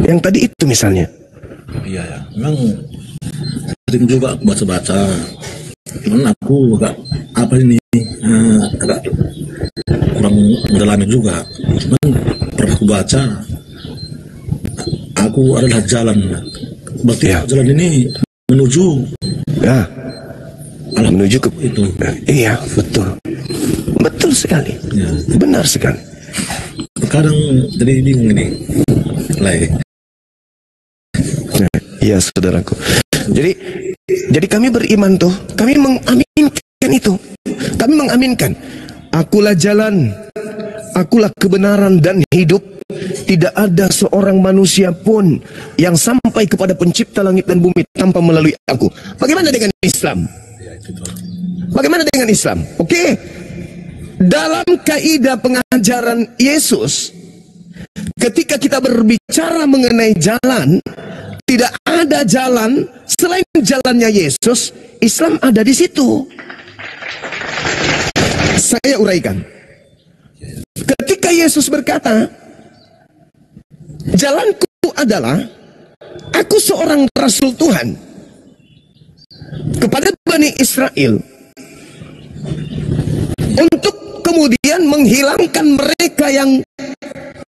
Yang tadi itu misalnya. Iya ya, memang sering juga baca-baca. Cuman aku agak agak kurang mendalami juga. Cuman pernah aku baca, aku adalah jalan. Berarti jalan ini menuju menuju ke itu. Iya, betul. Betul sekali. Ya. Benar sekali. Kadang jadi bingung ini. Iya, saudaraku. Jadi kami beriman tuh, kami mengaminkan itu. Kami mengaminkan. Akulah jalan, akulah kebenaran dan hidup. Tidak ada seorang manusia pun yang sampai kepada pencipta langit dan bumi tanpa melalui aku. Bagaimana dengan Islam? Bagaimana dengan Islam? Oke. Dalam kaidah pengajaran Yesus, ketika kita berbicara mengenai jalan, tidak ada jalan selain jalannya Yesus. Islam ada di situ. Saya uraikan. Ketika Yesus berkata, jalanku adalah aku seorang rasul Tuhan kepada Bani Israel untuk kemudian menghilangkan mereka yang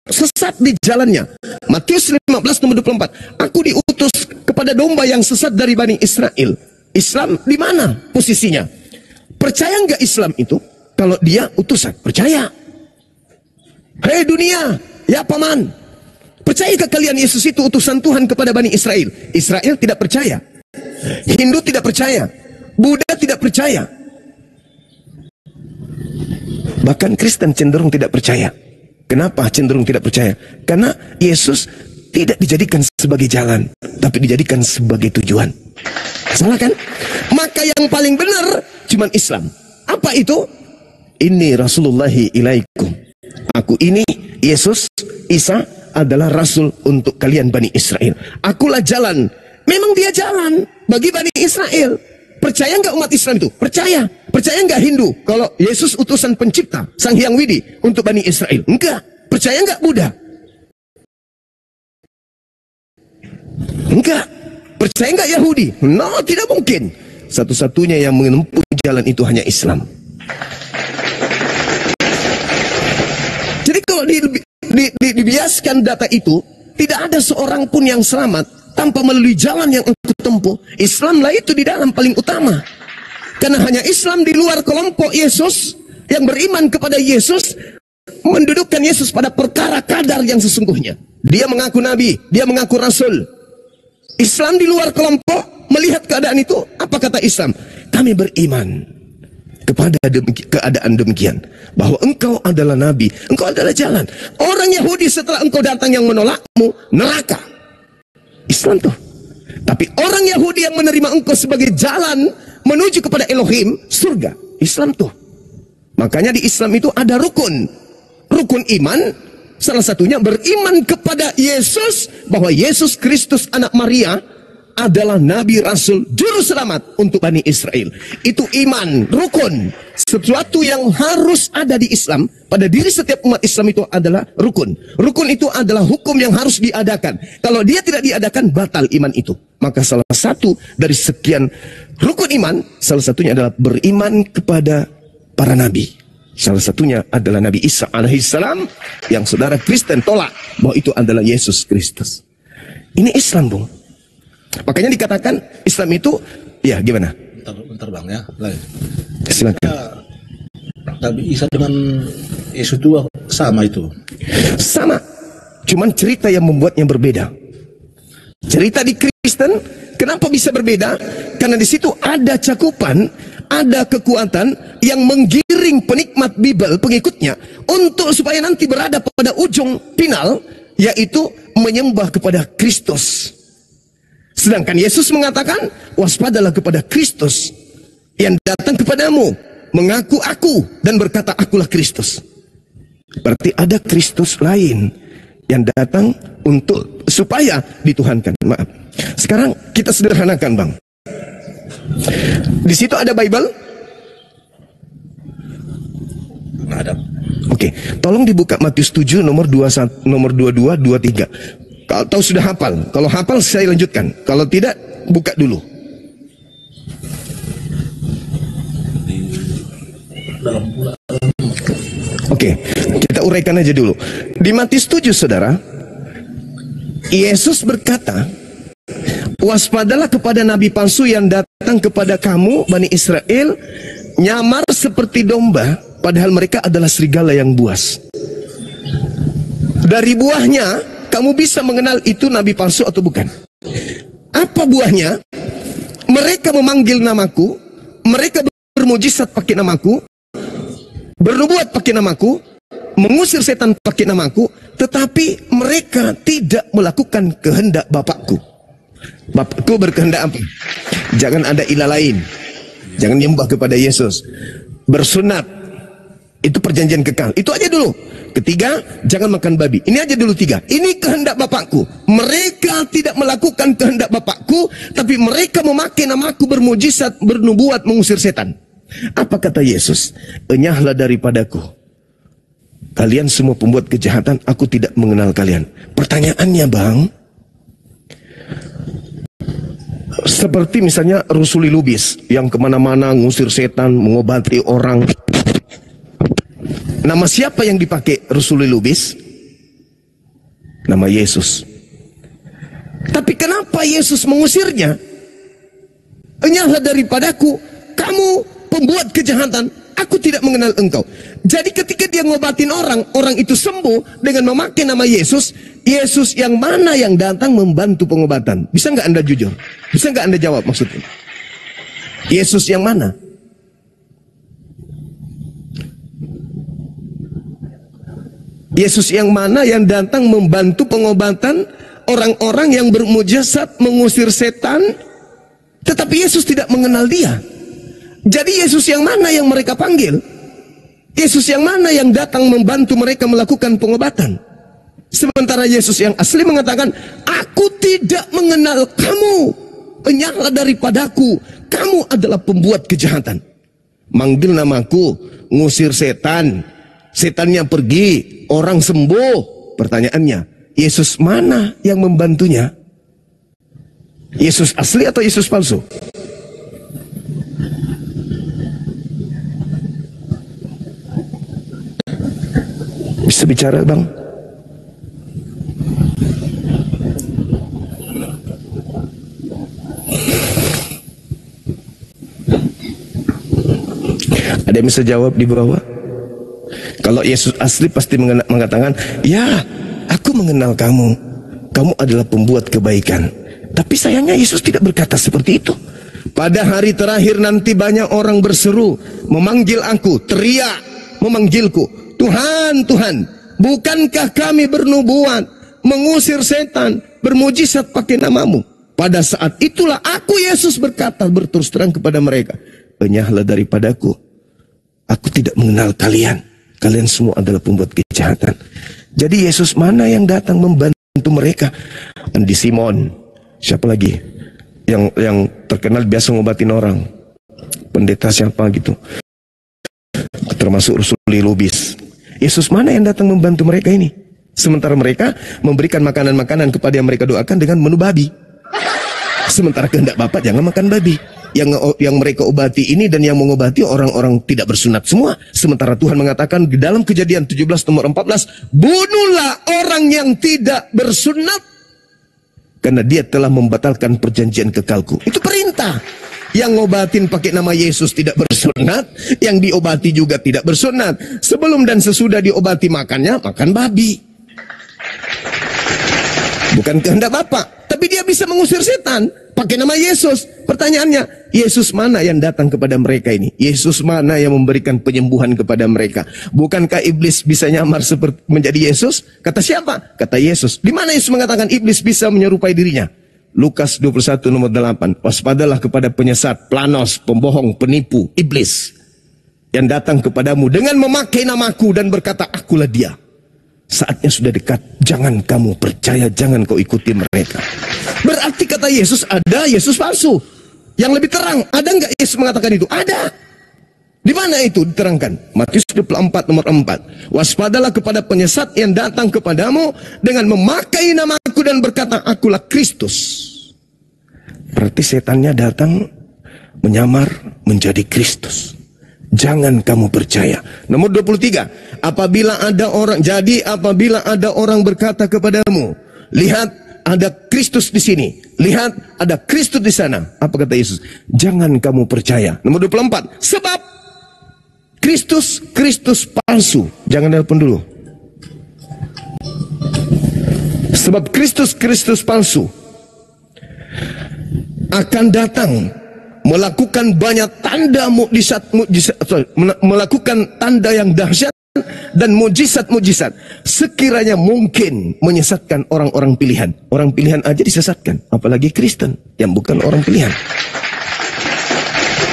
sesat di jalannya. Matius 15 nomor 24. Aku diutus kepada domba yang sesat dari Bani Israel. Islam di mana posisinya? Percaya nggak Islam itu? Kalau dia utusan, percaya. Hei dunia, ya paman, percayakah kalian Yesus itu utusan Tuhan kepada Bani Israel? Israel tidak percaya. Hindu tidak percaya. Buddha tidak percaya. Bahkan Kristen cenderung tidak percaya. Kenapa cenderung tidak percaya? Karena Yesus tidak dijadikan sebagai jalan, tapi dijadikan sebagai tujuan. Salah kan? Maka yang paling benar cuman Islam. Apa itu? Ini Rasulullahi ilaikum. Aku ini Yesus Isa adalah rasul untuk kalian Bani Israel. Akulah jalan. Memang dia jalan bagi Bani Israel. Percaya nggak umat Islam itu? Percaya. Percaya nggak Hindu kalau Yesus utusan pencipta Sang Hyang Widi untuk Bani Israel? Enggak. Percaya nggak Buddha? Enggak. Percaya nggak Yahudi? No, tidak mungkin. Satu-satunya yang menempuh jalan itu hanya Islam. Jadi kalau dibiaskan data itu, tidak ada seorang pun yang selamat tanpa melalui jalan yang engkau tempuh. Islamlah itu di dalam paling utama. Karena hanya Islam di luar kelompok Yesus yang beriman kepada Yesus mendudukkan Yesus pada perkara kadar yang sesungguhnya. Dia mengaku nabi, dia mengaku rasul. Islam di luar kelompok melihat keadaan itu, apa kata Islam? Kami beriman kepada keadaan demikian, bahwa engkau adalah nabi, engkau adalah jalan. Orang Yahudi setelah engkau datang yang menolakmu, neraka. Islam tuh. Tapi orang Yahudi yang menerima engkau sebagai jalan menuju kepada Elohim, surga. Islam tuh. Makanya di Islam itu ada rukun. Rukun iman, salah satunya beriman kepada Yesus, bahwa Yesus Kristus anak Maria adalah Nabi Rasul Juru Selamat untuk Bani Israel. Itu iman, rukun. Sesuatu yang harus ada di Islam, pada diri setiap umat Islam itu adalah rukun. Rukun itu adalah hukum yang harus diadakan. Kalau dia tidak diadakan, batal iman itu. Maka salah satu dari sekian rukun iman, salah satunya adalah beriman kepada para nabi. Salah satunya adalah Nabi Isa alaihissalam, yang saudara Kristen tolak bahwa itu adalah Yesus Kristus. Ini Islam, Bung. Makanya dikatakan Islam itu, ya gimana? Bentar bang ya. Silakan. Nabi Isa dengan Yesus itu sama itu? Sama. Cuman cerita yang membuatnya berbeda. Cerita di Kristen, kenapa bisa berbeda? Karena di situ ada cakupan, ada kekuatan yang menggiring penikmat Bible, pengikutnya, untuk supaya nanti berada pada ujung final, yaitu menyembah kepada Kristus. Sedangkan Yesus mengatakan, waspadalah kepada Kristus yang datang kepadamu, mengaku aku dan berkata akulah Kristus. Berarti ada Kristus lain yang datang untuk supaya dituhankan. Maaf. Sekarang kita sederhanakan, Bang. Di situ ada Bible? Ada. Oke, tolong dibuka Matius 7 nomor 22 23. Kalau tahu sudah hafal. Kalau hafal saya lanjutkan. Kalau tidak, buka dulu. Oke, kita uraikan aja dulu. Di Matius 7, saudara, Yesus berkata, waspadalah kepada nabi palsu yang datang kepada kamu, Bani Israel, nyamar seperti domba, padahal mereka adalah serigala yang buas. Dari buahnya kamu bisa mengenal itu nabi palsu atau bukan. Apa buahnya? Mereka memanggil namaku, mereka bermujizat pakai namaku, bernubuat pakai namaku, mengusir setan pakai namaku, tetapi mereka tidak melakukan kehendak Bapakku. Bapakku berkehendak apa? Jangan ada ilah lain, jangan nyembah kepada Yesus, bersunat, itu perjanjian kekal. Itu aja dulu. Ketiga, jangan makan babi. Ini aja dulu tiga. Ini kehendak Bapakku. Mereka tidak melakukan kehendak Bapakku, tapi mereka memakai namaku, bermujizat, bernubuat, mengusir setan. Apa kata Yesus? Enyahlah daripadaku, kalian semua pembuat kejahatan, aku tidak mengenal kalian. Pertanyaannya, Bang, seperti misalnya Rusuli Lubis yang kemana-mana ngusir setan, mengobati orang. Nama siapa yang dipakai Rusuli Lubis? Nama Yesus. Tapi kenapa Yesus mengusirnya? Enyahlah daripadaku, kamu pembuat kejahatan, aku tidak mengenal engkau. Jadi ketika dia ngobatin orang, orang itu sembuh dengan memakai nama Yesus. Yesus yang mana yang datang membantu pengobatan? Bisa nggak Anda jujur? Bisa nggak Anda jawab maksudnya? Yesus yang mana? Yesus yang mana yang datang membantu pengobatan orang-orang yang bermujizat mengusir setan, tetapi Yesus tidak mengenal dia. Jadi Yesus yang mana yang mereka panggil? Yesus yang mana yang datang membantu mereka melakukan pengobatan? Sementara Yesus yang asli mengatakan, aku tidak mengenal kamu, enyahlah daripadaku, kamu adalah pembuat kejahatan. Manggil namaku, ngusir setan, setannya pergi, orang sembuh. Pertanyaannya, Yesus mana yang membantunya? Yesus asli atau Yesus palsu? Bisa bicara, Bang? Ada yang bisa jawab di bawah? Kalau Yesus asli pasti mengatakan, ya, aku mengenal kamu, kamu adalah pembuat kebaikan. Tapi sayangnya Yesus tidak berkata seperti itu. Pada hari terakhir nanti banyak orang berseru, memanggil aku, teriak, memanggilku, Tuhan, Tuhan, bukankah kami bernubuat, mengusir setan, bermujizat pakai namamu? Pada saat itulah aku, Yesus, berkata berterus terang kepada mereka, enyahlah daripadaku, aku tidak mengenal kalian. Kalian semua adalah pembuat kejahatan. Jadi Yesus mana yang datang membantu mereka? Andi Simon, siapa lagi? Yang terkenal biasa ngobatin orang. Pendeta siapa gitu? Termasuk Rusuli Lubis. Yesus mana yang datang membantu mereka ini? Sementara mereka memberikan makanan-makanan kepada yang mereka doakan dengan menu babi. Sementara kehendak Bapa jangan makan babi. Yang mereka obati ini dan yang mengobati orang-orang tidak bersunat semua. Sementara Tuhan mengatakan di dalam Kejadian 17 nomor 14, bunuhlah orang yang tidak bersunat, karena dia telah membatalkan perjanjian kekalku. Itu perintah. Yang ngobatin pakai nama Yesus tidak bersunat, yang diobati juga tidak bersunat. Sebelum dan sesudah diobati makannya, makan babi. Bukan kehendak Bapa, tapi dia bisa mengusir setan pakai nama Yesus. Pertanyaannya, Yesus mana yang datang kepada mereka ini? Yesus mana yang memberikan penyembuhan kepada mereka? Bukankah iblis bisa nyamar seperti menjadi Yesus? Kata siapa? Kata Yesus. Di mana Yesus mengatakan iblis bisa menyerupai dirinya? Lukas 21 nomor 8. Waspadalah kepada penyesat, planos, pembohong, penipu, iblis yang datang kepadamu dengan memakai namaku dan berkata, akulah dia. Saatnya sudah dekat, jangan kamu percaya, jangan kau ikuti mereka. Berarti kata Yesus, ada Yesus palsu yang lebih terang. Ada nggak Yesus mengatakan itu? Ada. Di mana itu diterangkan? Matius 24 nomor 4. Waspadalah kepada penyesat yang datang kepadamu dengan memakai namaku namaku dan berkata, akulah Kristus. Berarti setannya datang menyamar menjadi Kristus. Jangan kamu percaya. Nomor 23. Apabila ada orang berkata kepadamu, lihat ada Kristus di sini, lihat ada Kristus di sana. Apa kata Yesus? Jangan kamu percaya. Nomor 24. Sebab Kristus palsu. Jangan telepon dulu. Sebab Kristus palsu akan datang melakukan banyak tanda mukjizat, melakukan tanda yang dahsyat dan mukjizat sekiranya mungkin menyesatkan orang-orang pilihan. Orang pilihan aja disesatkan, apalagi Kristen yang bukan orang pilihan.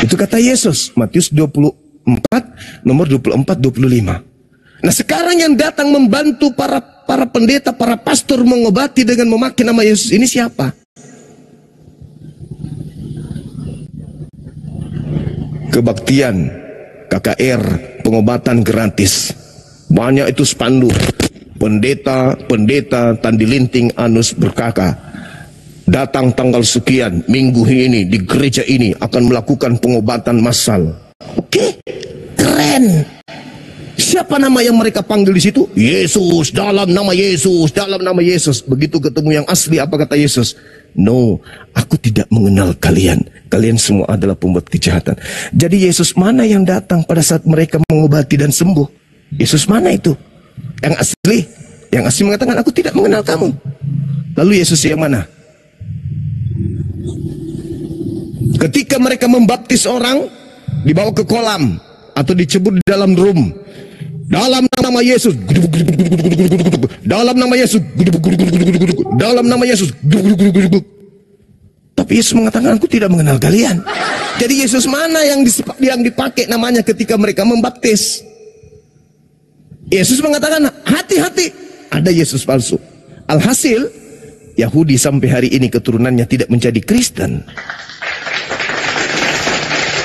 Itu kata Yesus, Matius 24 nomor 24-25. Nah, sekarang yang datang membantu para pendeta, para pastor mengobati dengan memakai nama Yesus ini siapa? Kebaktian, KKR, pengobatan gratis. Banyak itu spanduk. Pendeta Tandi Linting Anus berkata, datang tanggal sekian, minggu ini di gereja ini akan melakukan pengobatan massal. Oke, keren. Siapa nama yang mereka panggil di situ? Yesus, dalam nama Yesus, dalam nama Yesus. Begitu ketemu yang asli, apa kata Yesus? No, aku tidak mengenal kalian. Kalian semua adalah pembuat kejahatan. Jadi Yesus mana yang datang pada saat mereka mengobati dan sembuh? Yesus mana itu? Yang asli? Yang asli mengatakan, aku tidak mengenal kamu. Lalu Yesus yang mana? Ketika mereka membaptis orang, dibawa ke kolam atau dicebur di dalam drum. Dalam nama Yesus, dalam nama Yesus, dalam nama Yesus. Tapi Yesus mengatakan, aku tidak mengenal kalian. Jadi Yesus mana yang dipakai namanya ketika mereka membaptis? Yesus mengatakan, hati-hati, ada Yesus palsu. Alhasil, Yahudi sampai hari ini keturunannya tidak menjadi Kristen.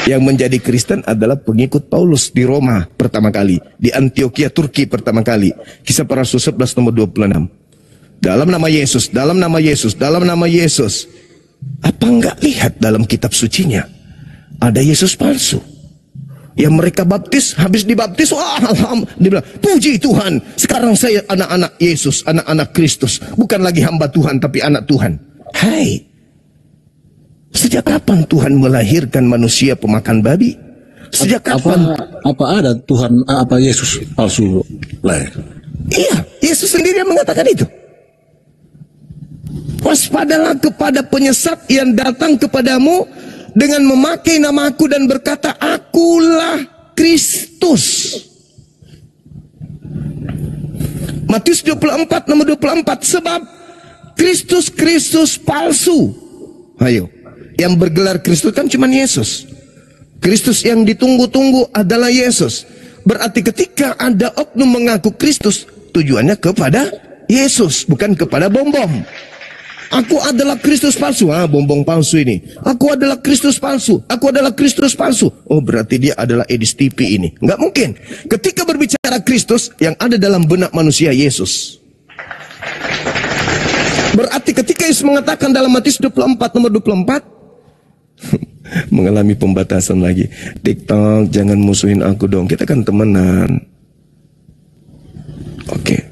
Yang menjadi Kristen adalah pengikut Paulus di Roma pertama kali, di Antioquia Turki pertama kali. Kisah Para Rasul 11 nomor 26. Dalam nama Yesus, dalam nama Yesus, dalam nama Yesus. Apa enggak lihat dalam kitab sucinya ada Yesus palsu? Yang mereka baptis, habis dibaptis, wah, dia bilang, puji Tuhan, sekarang saya anak-anak Yesus, anak-anak Kristus, bukan lagi hamba Tuhan tapi anak Tuhan. Hai, sejak kapan Tuhan melahirkan manusia pemakan babi? Sejak kapan? Apa ada Tuhan, apa Yesus palsu lahir? Iya, Yesus sendiri yang mengatakan itu. Waspadalah kepada penyesat yang datang kepadamu dengan memakai namaku dan berkata, akulah Kristus. Matius 24 nomor 24. Sebab Kristus palsu. Ayo, yang bergelar Kristus kan cuma Yesus. Kristus yang ditunggu-tunggu adalah Yesus. Berarti ketika ada oknum mengaku Kristus, tujuannya kepada Yesus, bukan kepada bom-bom. Aku adalah Kristus palsu. Bom-bom palsu ini. Aku adalah Kristus palsu. Aku adalah Kristus palsu. Oh, berarti dia adalah Edis TV ini. Nggak mungkin. Ketika berbicara Kristus, yang ada dalam benak manusia Yesus. Berarti ketika Yesus mengatakan dalam Matius 24 nomor 24, mengalami pembatasan lagi. TikTok, jangan musuhin aku dong. Kita kan temenan. Oke.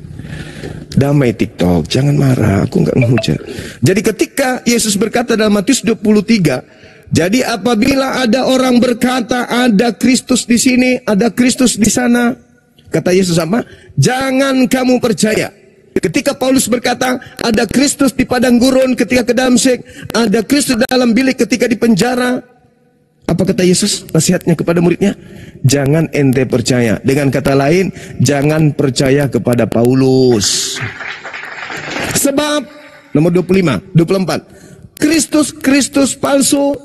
Damai TikTok, jangan marah, aku nggak ngehujat. Jadi ketika Yesus berkata dalam Matius 23, jadi apabila ada orang berkata ada Kristus di sini, ada Kristus di sana, kata Yesus apa? Jangan kamu percaya. Ketika Paulus berkata ada Kristus di padang gurun ketika ke Damsyik, ada Kristus dalam bilik ketika di penjara, apa kata Yesus nasihatnya kepada muridnya? Jangan ente percaya. Dengan kata lain, jangan percaya kepada Paulus. Sebab nomor 24 Kristus palsu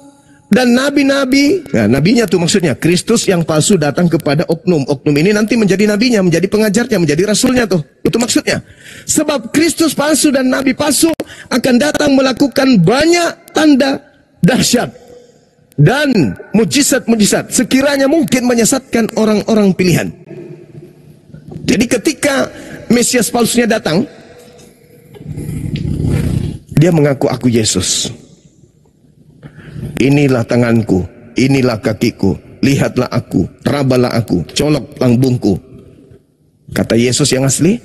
dan nabi-nabi. Nah, nabinya tuh maksudnya Kristus yang palsu datang kepada oknum. Oknum ini nanti menjadi nabinya, menjadi pengajarnya, menjadi rasulnya tuh. Itu maksudnya. Sebab Kristus palsu dan nabi palsu akan datang melakukan banyak tanda dahsyat dan mujizat-mujizat sekiranya mungkin menyesatkan orang-orang pilihan. Jadi ketika Mesias palsunya datang, Dia mengaku, aku Yesus. Inilah tanganku, inilah kakiku, lihatlah aku, rabalah aku, colok lambungku. Kata Yesus yang asli,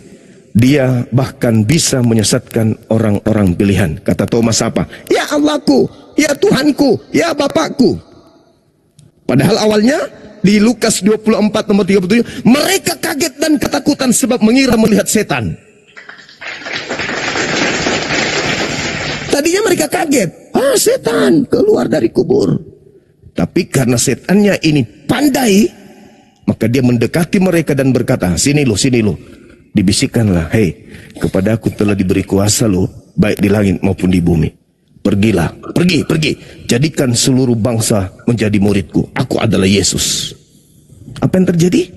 dia bahkan bisa menyesatkan orang-orang pilihan. Kata Thomas apa? Ya Allahku, ya Tuhanku, ya Bapakku. Padahal awalnya di Lukas 24 nomor 37, mereka kaget dan ketakutan sebab mengira melihat setan. Tadinya mereka kaget, setan keluar dari kubur. Tapi karena setannya ini pandai, maka dia mendekati mereka dan berkata, sini lo. Dibisikkanlah, hei, kepada aku telah diberi kuasa lo, baik di langit maupun di bumi. Pergilah, pergi. Jadikan seluruh bangsa menjadi muridku. Aku adalah Yesus. Apa yang terjadi?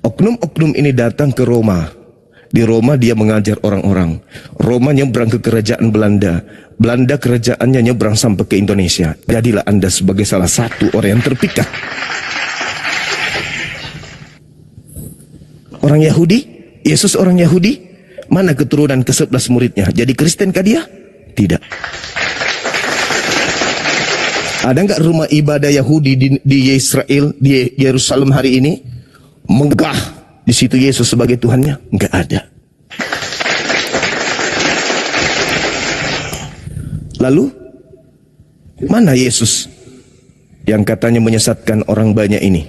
Oknum-oknum ini datang ke Roma. Di Roma dia mengajar orang-orang. Roma nyebrang ke kerajaan Belanda. Belanda kerajaannya nyebrang sampai ke Indonesia. Jadilah Anda sebagai salah satu orang yang terpikat. Orang Yahudi, Yesus orang Yahudi, mana keturunan ke-11 muridnya? Jadi Kristen kah dia? Tidak. Ada nggak rumah ibadah Yahudi di Israel, di Yerusalem hari ini? Megah di situ Yesus sebagai Tuhannya? Nggak ada. Lalu mana Yesus yang katanya menyesatkan orang banyak ini?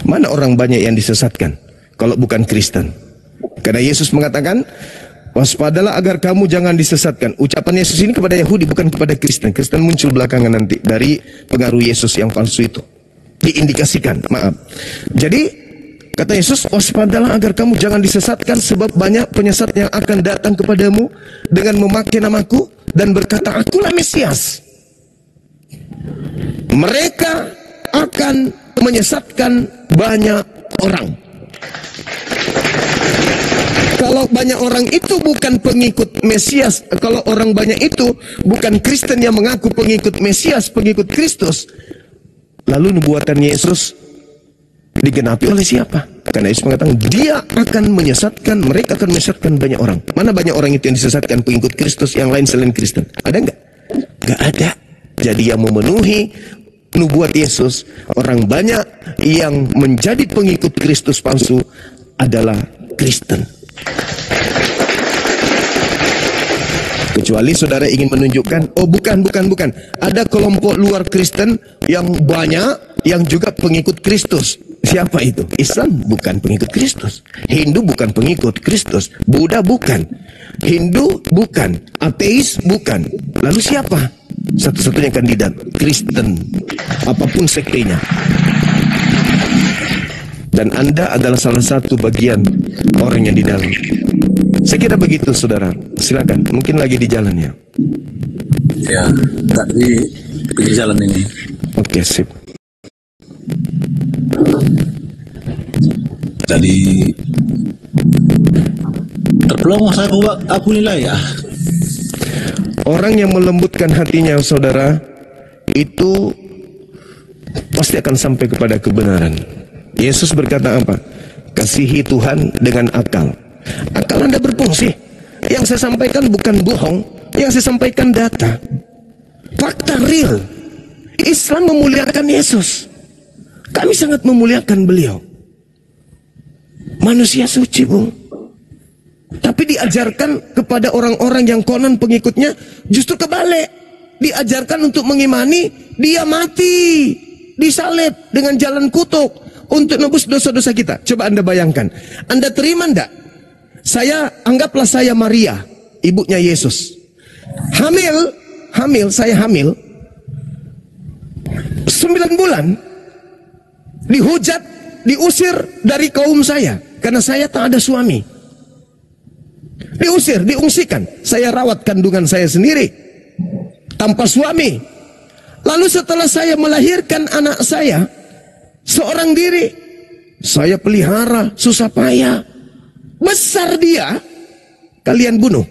Mana orang banyak yang disesatkan kalau bukan Kristen? Karena Yesus mengatakan, waspadalah agar kamu jangan disesatkan. Ucapan Yesus ini kepada Yahudi, bukan kepada Kristen. Kristen muncul belakangan nanti dari pengaruh Yesus yang palsu itu. Diindikasikan, maaf. Jadi kata Yesus, waspadalah agar kamu jangan disesatkan, sebab banyak penyesat yang akan datang kepadamu dengan memakai namaku dan berkata, akulah Mesias. Mereka akan menyesatkan banyak orang. Kalau banyak orang itu bukan pengikut Mesias, kalau orang banyak itu bukan Kristen yang mengaku pengikut Mesias, pengikut Kristus, lalu nubuatan Yesus digenapi oleh siapa? Karena Yesus mengatakan dia akan menyesatkan, mereka akan menyesatkan banyak orang. Mana banyak orang itu yang disesatkan pengikut Kristus, yang lain selain Kristen? Ada enggak? Enggak ada. Jadi yang memenuhi nubuat Yesus, orang banyak yang menjadi pengikut Kristus palsu adalah Kristen. Kecuali saudara ingin menunjukkan, oh bukan. Ada kelompok luar Kristen yang banyak yang juga pengikut Kristus. Siapa itu? Islam bukan pengikut Kristus. Hindu bukan pengikut Kristus. Buddha bukan. Hindu bukan. Ateis bukan. Lalu siapa? Satu-satunya kandidat Kristen. Apapun sektenya. Dan Anda adalah salah satu bagian orang yang di dalam. Saya kira begitu, saudara. Silakan. Mungkin lagi di jalan ya. Ya, tadi di jalan ini. Oke, sip. Jadi terpeluang masa aku nilai ya. Orang yang melembutkan hatinya, saudara, itu pasti akan sampai kepada kebenaran. Yesus berkata apa? Kasihi Tuhan dengan akal. Akal Anda berfungsi. Yang saya sampaikan bukan bohong, yang saya sampaikan data, fakta real. Islam memuliakan Yesus. Kami sangat memuliakan beliau. Manusia suci, Bung. Tapi diajarkan kepada orang-orang yang konon pengikutnya justru kebalik. Diajarkan untuk mengimani, dia mati, disalib dengan jalan kutuk untuk nebus dosa-dosa kita. Coba Anda bayangkan. Anda terima enggak? Anggaplah saya Maria, ibunya Yesus. Saya hamil 9 bulan. Dihujat, diusir dari kaum saya karena saya tak ada suami. Diusir, diungsikan. Saya rawat kandungan saya sendiri tanpa suami. Lalu setelah saya melahirkan anak saya seorang diri, saya pelihara susah payah. Besar dia, kalian bunuh.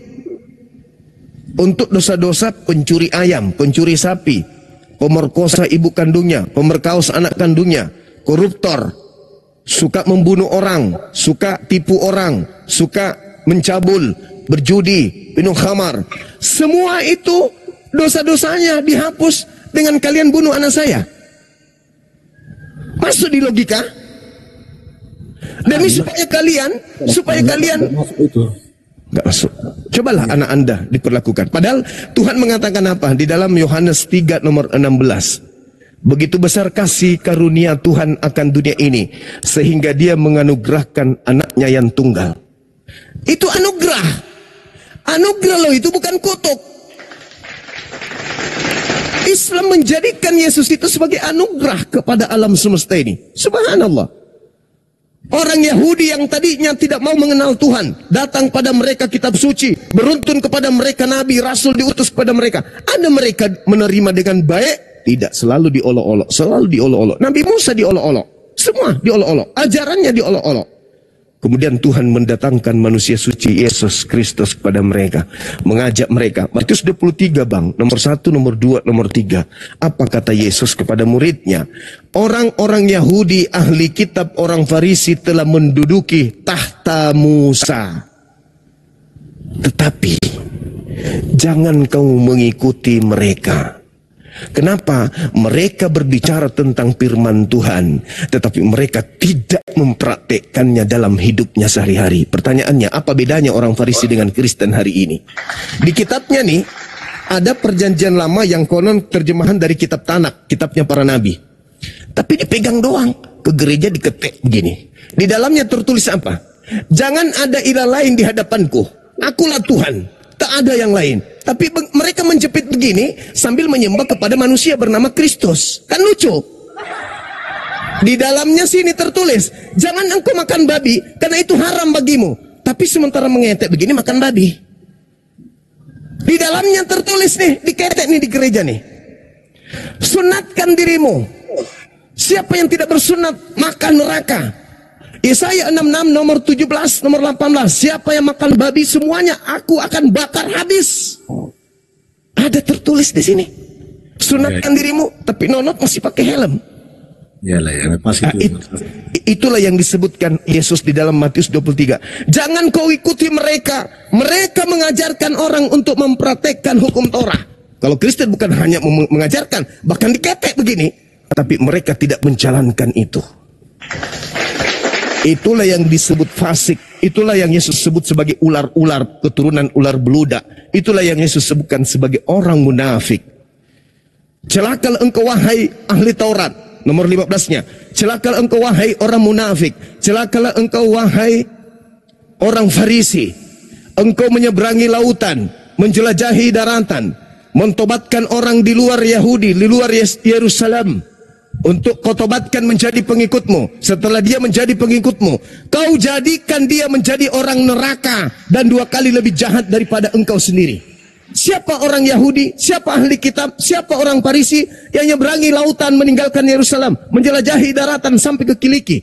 Untuk dosa-dosa pencuri ayam, pencuri sapi, pemerkosa ibu kandungnya, pemerkaus anak kandungnya, koruptor, suka membunuh orang, suka tipu orang, suka mencabul, berjudi, minum khamar. Semua itu dosa-dosanya dihapus dengan kalian bunuh anak saya. Masuk di logika? Demi supaya kalian nggak masuk. Cobalah anak Anda diperlakukan. Padahal Tuhan mengatakan apa? Di dalam Yohanes 3 nomor 16. Begitu besar kasih karunia Tuhan akan dunia ini, sehingga Dia menganugerahkan anaknya yang tunggal. Itu anugerah. Anugerah loh, itu bukan kutuk. Islam menjadikan Yesus itu sebagai anugerah kepada alam semesta ini. Subhanallah. Orang Yahudi yang tadinya tidak mau mengenal Tuhan, datang pada mereka kitab suci, beruntun kepada mereka nabi, rasul diutus kepada mereka. Ada mereka menerima dengan baik, tidak, selalu diolok-olok, selalu diolok-olok. Nabi Musa diolok-olok, semua diolok-olok, ajarannya diolok-olok. Kemudian Tuhan mendatangkan manusia suci Yesus Kristus kepada mereka, mengajak mereka. Matius 23 bang, nomor 1, nomor 2, nomor 3. Apa kata Yesus kepada muridnya? Orang-orang Yahudi, ahli kitab, orang Farisi telah menduduki tahta Musa. Tetapi jangan kau mengikuti mereka. Kenapa? Mereka berbicara tentang firman Tuhan, tetapi mereka tidak mempraktekkannya dalam hidupnya sehari-hari. Pertanyaannya, apa bedanya orang Farisi dengan Kristen hari ini? Di kitabnya nih, ada perjanjian lama yang konon terjemahan dari kitab Tanak, kitabnya para nabi. Tapi dipegang doang, ke gereja diketek begini. Di dalamnya tertulis apa? Jangan ada ilah lain di hadapanku, akulah Tuhan, tak ada yang lain. Tapi mereka menjepit begini sambil menyembah kepada manusia bernama Kristus. Kan lucu. Di dalamnya sini tertulis, jangan engkau makan babi karena itu haram bagimu. Tapi sementara mengetek begini makan babi. Di dalamnya tertulis nih, diketek nih di gereja nih. Sunatkan dirimu. Siapa yang tidak bersunat makan neraka. Yesaya 66 nomor 17 nomor 18. Siapa yang makan babi semuanya aku akan bakar habis. Ada tertulis di sini. Sunatkan dirimu, tapi nonot masih pakai helm. Iyalah ya, Itulah yang disebutkan Yesus di dalam Matius 23. Jangan kau ikuti mereka. Mereka mengajarkan orang untuk mempraktekkan hukum Torah. Kalau Kristen bukan hanya mengajarkan, bahkan diketek begini, tapi mereka tidak menjalankan itu. Itulah yang disebut fasik. Itulah yang Yesus sebut sebagai ular-ular, keturunan ular beludak. Itulah yang Yesus sebutkan sebagai orang munafik. Celakalah engkau wahai ahli Taurat, nomor 15-nya. Celakalah engkau wahai orang munafik. Celakalah engkau wahai orang Farisi. Engkau menyeberangi lautan, menjelajahi daratan, mentobatkan orang di luar Yahudi, di luar Yerusalem, untuk kau tobatkan menjadi pengikutmu. Setelah dia menjadi pengikutmu, kau jadikan dia menjadi orang neraka dan 2 kali lebih jahat daripada engkau sendiri. Siapa orang Yahudi, siapa ahli kitab, siapa orang Farisi yang menyeberangi lautan, meninggalkan Yerusalem, menjelajahi daratan sampai ke Kiliki,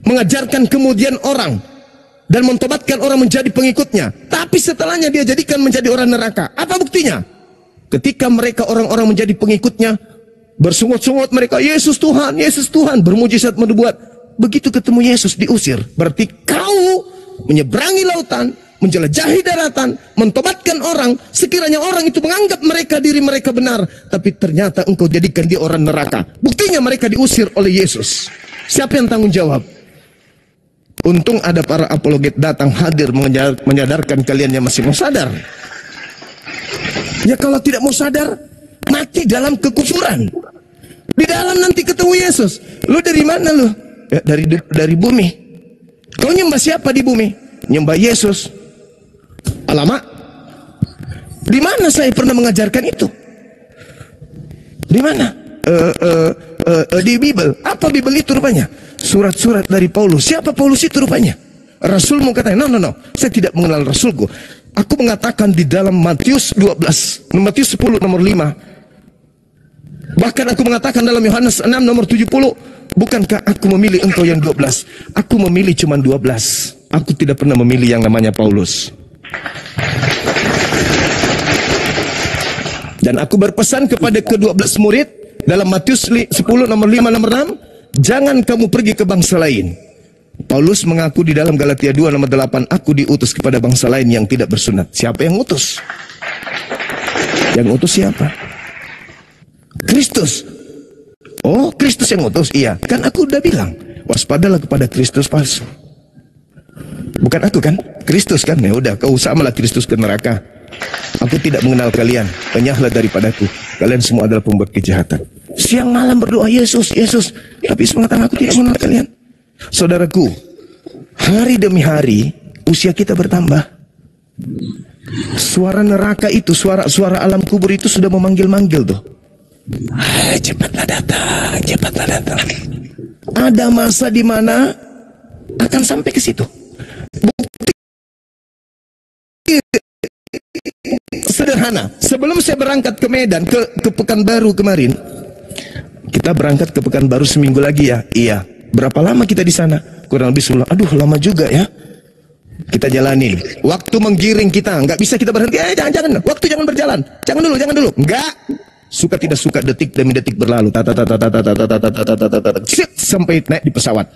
mengajarkan kemudian orang dan mentobatkan orang menjadi pengikutnya, tapi setelahnya dia jadikan menjadi orang neraka. Apa buktinya? Ketika mereka orang-orang menjadi pengikutnya, bersungut-sungut mereka, Yesus Tuhan, bermujizat menubuat. Begitu ketemu Yesus diusir. Berarti kau menyeberangi lautan, menjelajahi daratan, mentobatkan orang, sekiranya orang itu menganggap diri mereka benar, tapi ternyata engkau jadikan dia orang neraka. Buktinya mereka diusir oleh Yesus. Siapa yang tanggung jawab? Untung ada para apologet datang hadir menyadarkan kalian yang masih mau sadar. Ya kalau tidak mau sadar, mati dalam kekufuran. Di dalam nanti ketemu Yesus. Lu dari mana lu? Ya, dari bumi. Kau nyembah siapa di bumi? Nyembah Yesus. Alamak. Di mana saya pernah mengajarkan itu? Di mana? Di Bible. Apa Bible itu rupanya? Surat-surat dari Paulus. Siapa Paulus itu rupanya? Rasulmu katanya. No. Saya tidak mengenal Rasulku. Aku mengatakan di dalam Matius 12, Matius 10 nomor 5. Bahkan aku mengatakan dalam Yohanes 6 nomor 70, bukankah aku memilih engkau yang 12? Aku memilih cuma 12. Aku tidak pernah memilih yang namanya Paulus. Dan aku berpesan kepada ke-12 murid dalam Matius 10 nomor 5 nomor 6, jangan kamu pergi ke bangsa lain. Paulus mengaku di dalam Galatia 2 nomor 8, aku diutus kepada bangsa lain yang tidak bersunat. Siapa yang utus? Yang utus siapa? Kristus. Oh, Kristus yang utus? Iya, kan aku udah bilang, waspadalah kepada Kristus palsu. Bukan aku kan? Kristus kan? Ya udah, kau samalah Kristus ke neraka. Aku tidak mengenal kalian, penyahlah daripadaku. Kalian semua adalah pembuat kejahatan. Siang malam berdoa, Yesus, Yesus. Tapi mengatakan aku tidak mengenal kalian. Saudaraku, hari demi hari usia kita bertambah. Suara neraka itu, suara alam kubur itu sudah memanggil-manggil tuh. Cepatlah datang, cepatlah datang. Ada masa di mana akan sampai ke situ. Bukti sederhana. Sebelum saya berangkat ke Medan, ke Pekanbaru kemarin, kita berangkat ke Pekanbaru seminggu lagi ya. Iya. Berapa lama kita di sana? Kurang lebih 10. Aduh, lama juga ya. Kita jalanin. Waktu menggiring kita, nggak bisa kita berhenti. Jangan. Waktu jangan berjalan. Jangan dulu. Enggak. Suka tidak suka, detik demi detik berlalu. Sampai naik di pesawat.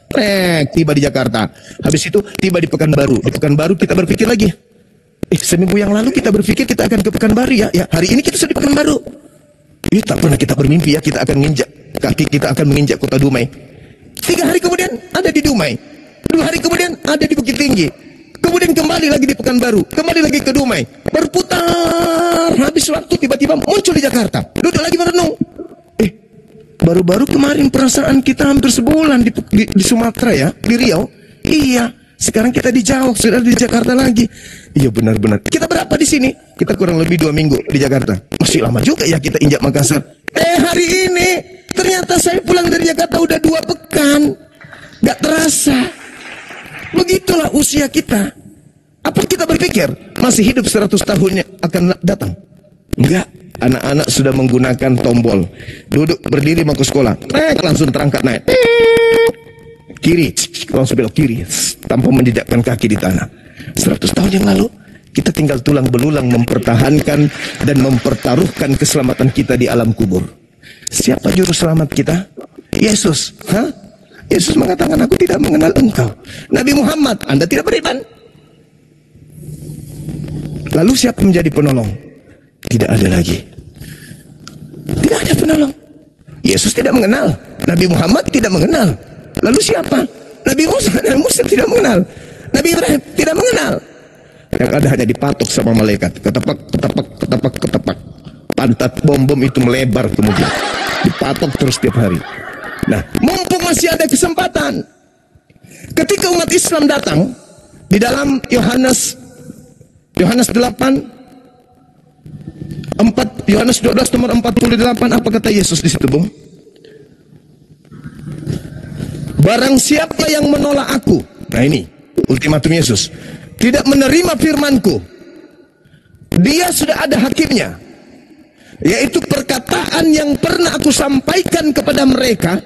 Tiba di Jakarta. Habis itu tiba di Pekanbaru. Di Pekanbaru kita berpikir lagi. Seminggu yang lalu kita berpikir kita akan ke Pekanbaru ya. Hari ini kita sudah di Pekanbaru. Tak pernah kita bermimpi ya kita akan menginjak kaki, kita akan menginjak kota Dumai. 3 hari kemudian ada di Dumai. 2 hari kemudian ada di Bukit Tinggi. Kemudian kembali lagi di Pekanbaru. Kembali lagi ke Dumai. Berputar. Habis waktu tiba-tiba muncul di Jakarta. Duduk lagi merenung. Baru-baru kemarin perasaan kita hampir sebulan di Sumatera ya. Di Riau. Iya. Sekarang kita di Jawa. Sudah di Jakarta lagi. Iya benar-benar. Kita berapa di sini? Kita kurang lebih 2 minggu di Jakarta. Masih lama juga ya kita injak Makassar. Hari ini ternyata saya pulang dari Jakarta udah 2 pekan. Gak terasa. Begitulah usia kita. Apa kita berpikir masih hidup 100 tahunnya akan datang? Enggak. Anak-anak sudah menggunakan tombol. Duduk berdiri mau ke sekolah. Langsung terangkat naik. Kiri. Langsung belok kiri. Tanpa menjejakkan kaki di tanah. 100 tahun yang lalu kita tinggal tulang belulang mempertahankan dan mempertaruhkan keselamatan kita di alam kubur. Siapa juru selamat kita? Yesus. Yesus mengatakan aku tidak mengenal engkau. Nabi Muhammad, Anda tidak beriman. Lalu siapa menjadi penolong? Tidak ada lagi. Tidak ada penolong. Yesus tidak mengenal. Nabi Muhammad tidak mengenal. Lalu siapa? Nabi Musa tidak mengenal. Nabi Ibrahim tidak mengenal. Yang ada hanya dipatok sama malaikat. Ketepak. Pantat bom itu melebar kemudian. Dipatok terus tiap hari. Nah, mumpung masih ada kesempatan. Ketika umat Islam datang di dalam Yohanes 8 Yohanes 12 nomor 48, apa kata Yesus di situ, Bung? Barang siapa yang menolak aku. Nah ini ultimatum Yesus. Tidak menerima firmanku. Dia sudah ada hakimnya. Yaitu perkataan yang pernah aku sampaikan kepada mereka.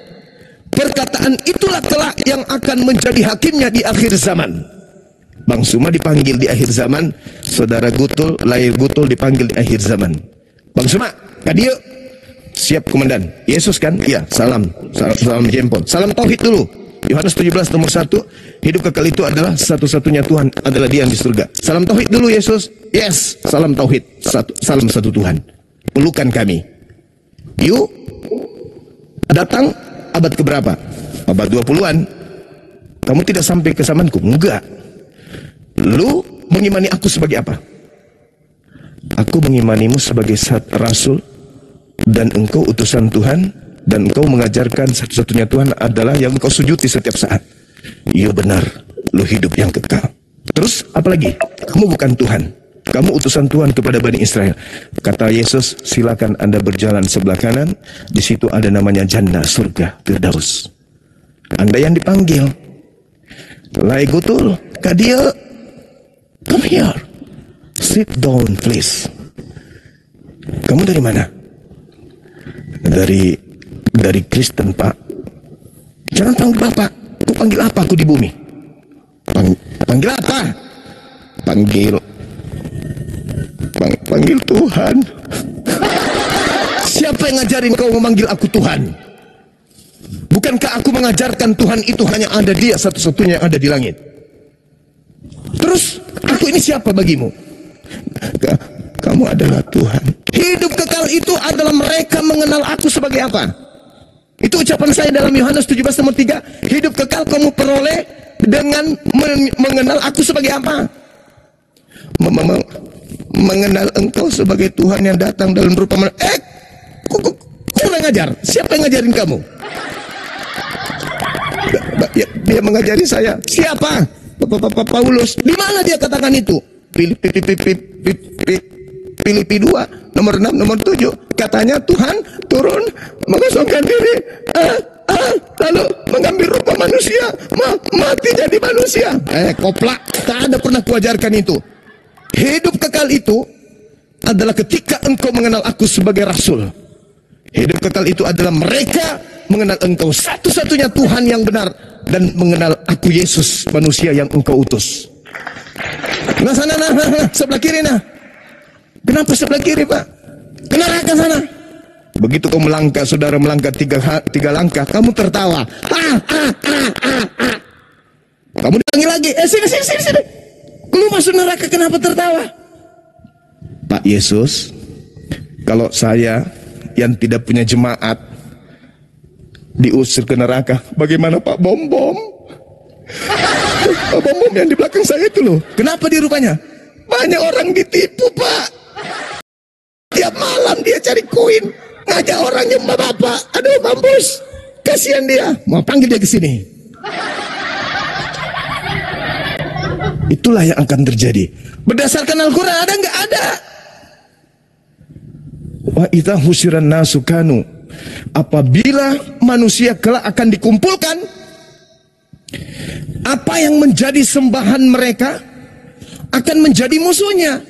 Perkataan itulah kelak yang akan menjadi hakimnya di akhir zaman. Bang Suma dipanggil di akhir zaman. Saudara Gutul, Lahir Gutul dipanggil di akhir zaman. Bang Suma, Kadio, siap komandan. Yesus kan? Iya, salam jempol. Salam tauhid dulu. Yohanes 17 nomor 1, hidup kekal itu adalah satu-satunya Tuhan, adalah Dia yang di surga. Salam tauhid dulu Yesus. Yes, salam tauhid. Salam satu Tuhan. Pelukan kami. Yuk, datang abad keberapa? Abad 20-an. Kamu tidak sampai ke zamanku? Enggak. Lu mengimani aku sebagai apa? Aku mengimanimu sebagai rasul dan engkau utusan Tuhan, dan engkau mengajarkan satu-satunya Tuhan adalah yang engkau sujudi setiap saat. Iya benar, lu hidup yang kekal. Terus apalagi? Kamu bukan Tuhan, kamu utusan Tuhan kepada Bani Israel. Kata Yesus, silakan Anda berjalan sebelah kanan. Di situ ada namanya jannah surga Firdaus. Anda yang dipanggil. Lai Gutul, Kadia, come here. Sit down please. Kamu dari mana? Dari Kristen, Pak. Jangan panggil Bapak. Aku panggil apa aku di bumi? Panggil apa? Panggil Tuhan. Siapa yang ngajarin kau memanggil aku Tuhan? Bukankah aku mengajarkan Tuhan itu hanya ada Dia satu-satunya yang ada di langit? Terus aku ini siapa bagimu? Kamu adalah Tuhan. Hidup kekal itu adalah mereka mengenal aku sebagai apa? Itu ucapan saya dalam Yohanes 17 nomor 3. Hidup kekal kamu peroleh dengan mengenal aku sebagai apa? Mengenal engkau sebagai Tuhan yang datang dalam rupa kurang ajar. Siapa yang ngajarin kamu? Dia mengajari saya. Siapa? Paulus. Di mana dia katakan itu? Filipi 2 nomor 6 nomor 7. Katanya Tuhan turun mengosongkan diri, lalu mengambil rupa manusia, mati jadi manusia. Koplak. Tak ada pernah kuajarkan itu. Hidup kekal itu adalah ketika engkau mengenal aku sebagai rasul. Hidup kekal itu adalah mereka mengenal engkau satu-satunya Tuhan yang benar dan mengenal aku Yesus, manusia yang engkau utus. Nah sana, sebelah kiri nah. Kenapa sebelah kiri, Pak? Ke neraka sana. Begitu kau melangkah, saudara melangkah tiga langkah, kamu tertawa. Kamu dipanggil lagi. Sini. Lu masuk neraka, kenapa tertawa? Pak Yesus, kalau saya yang tidak punya jemaat diusir ke neraka, bagaimana Pak Bom-Bom? Pak Bom-Bom yang di belakang saya itu loh. Kenapa dia rupanya? Banyak orang ditipu, Pak. Tiap malam dia cari koin, ngajak orang nyembah Bapak. Aduh, mampus. Kasihan dia. Mau panggil dia ke sini. Itulah yang akan terjadi. Berdasarkan Al-Quran ada nggak? Ada. Wa idza husyiran nasu kanu, apabila manusia kelak akan dikumpulkan, apa yang menjadi sembahan mereka akan menjadi musuhnya.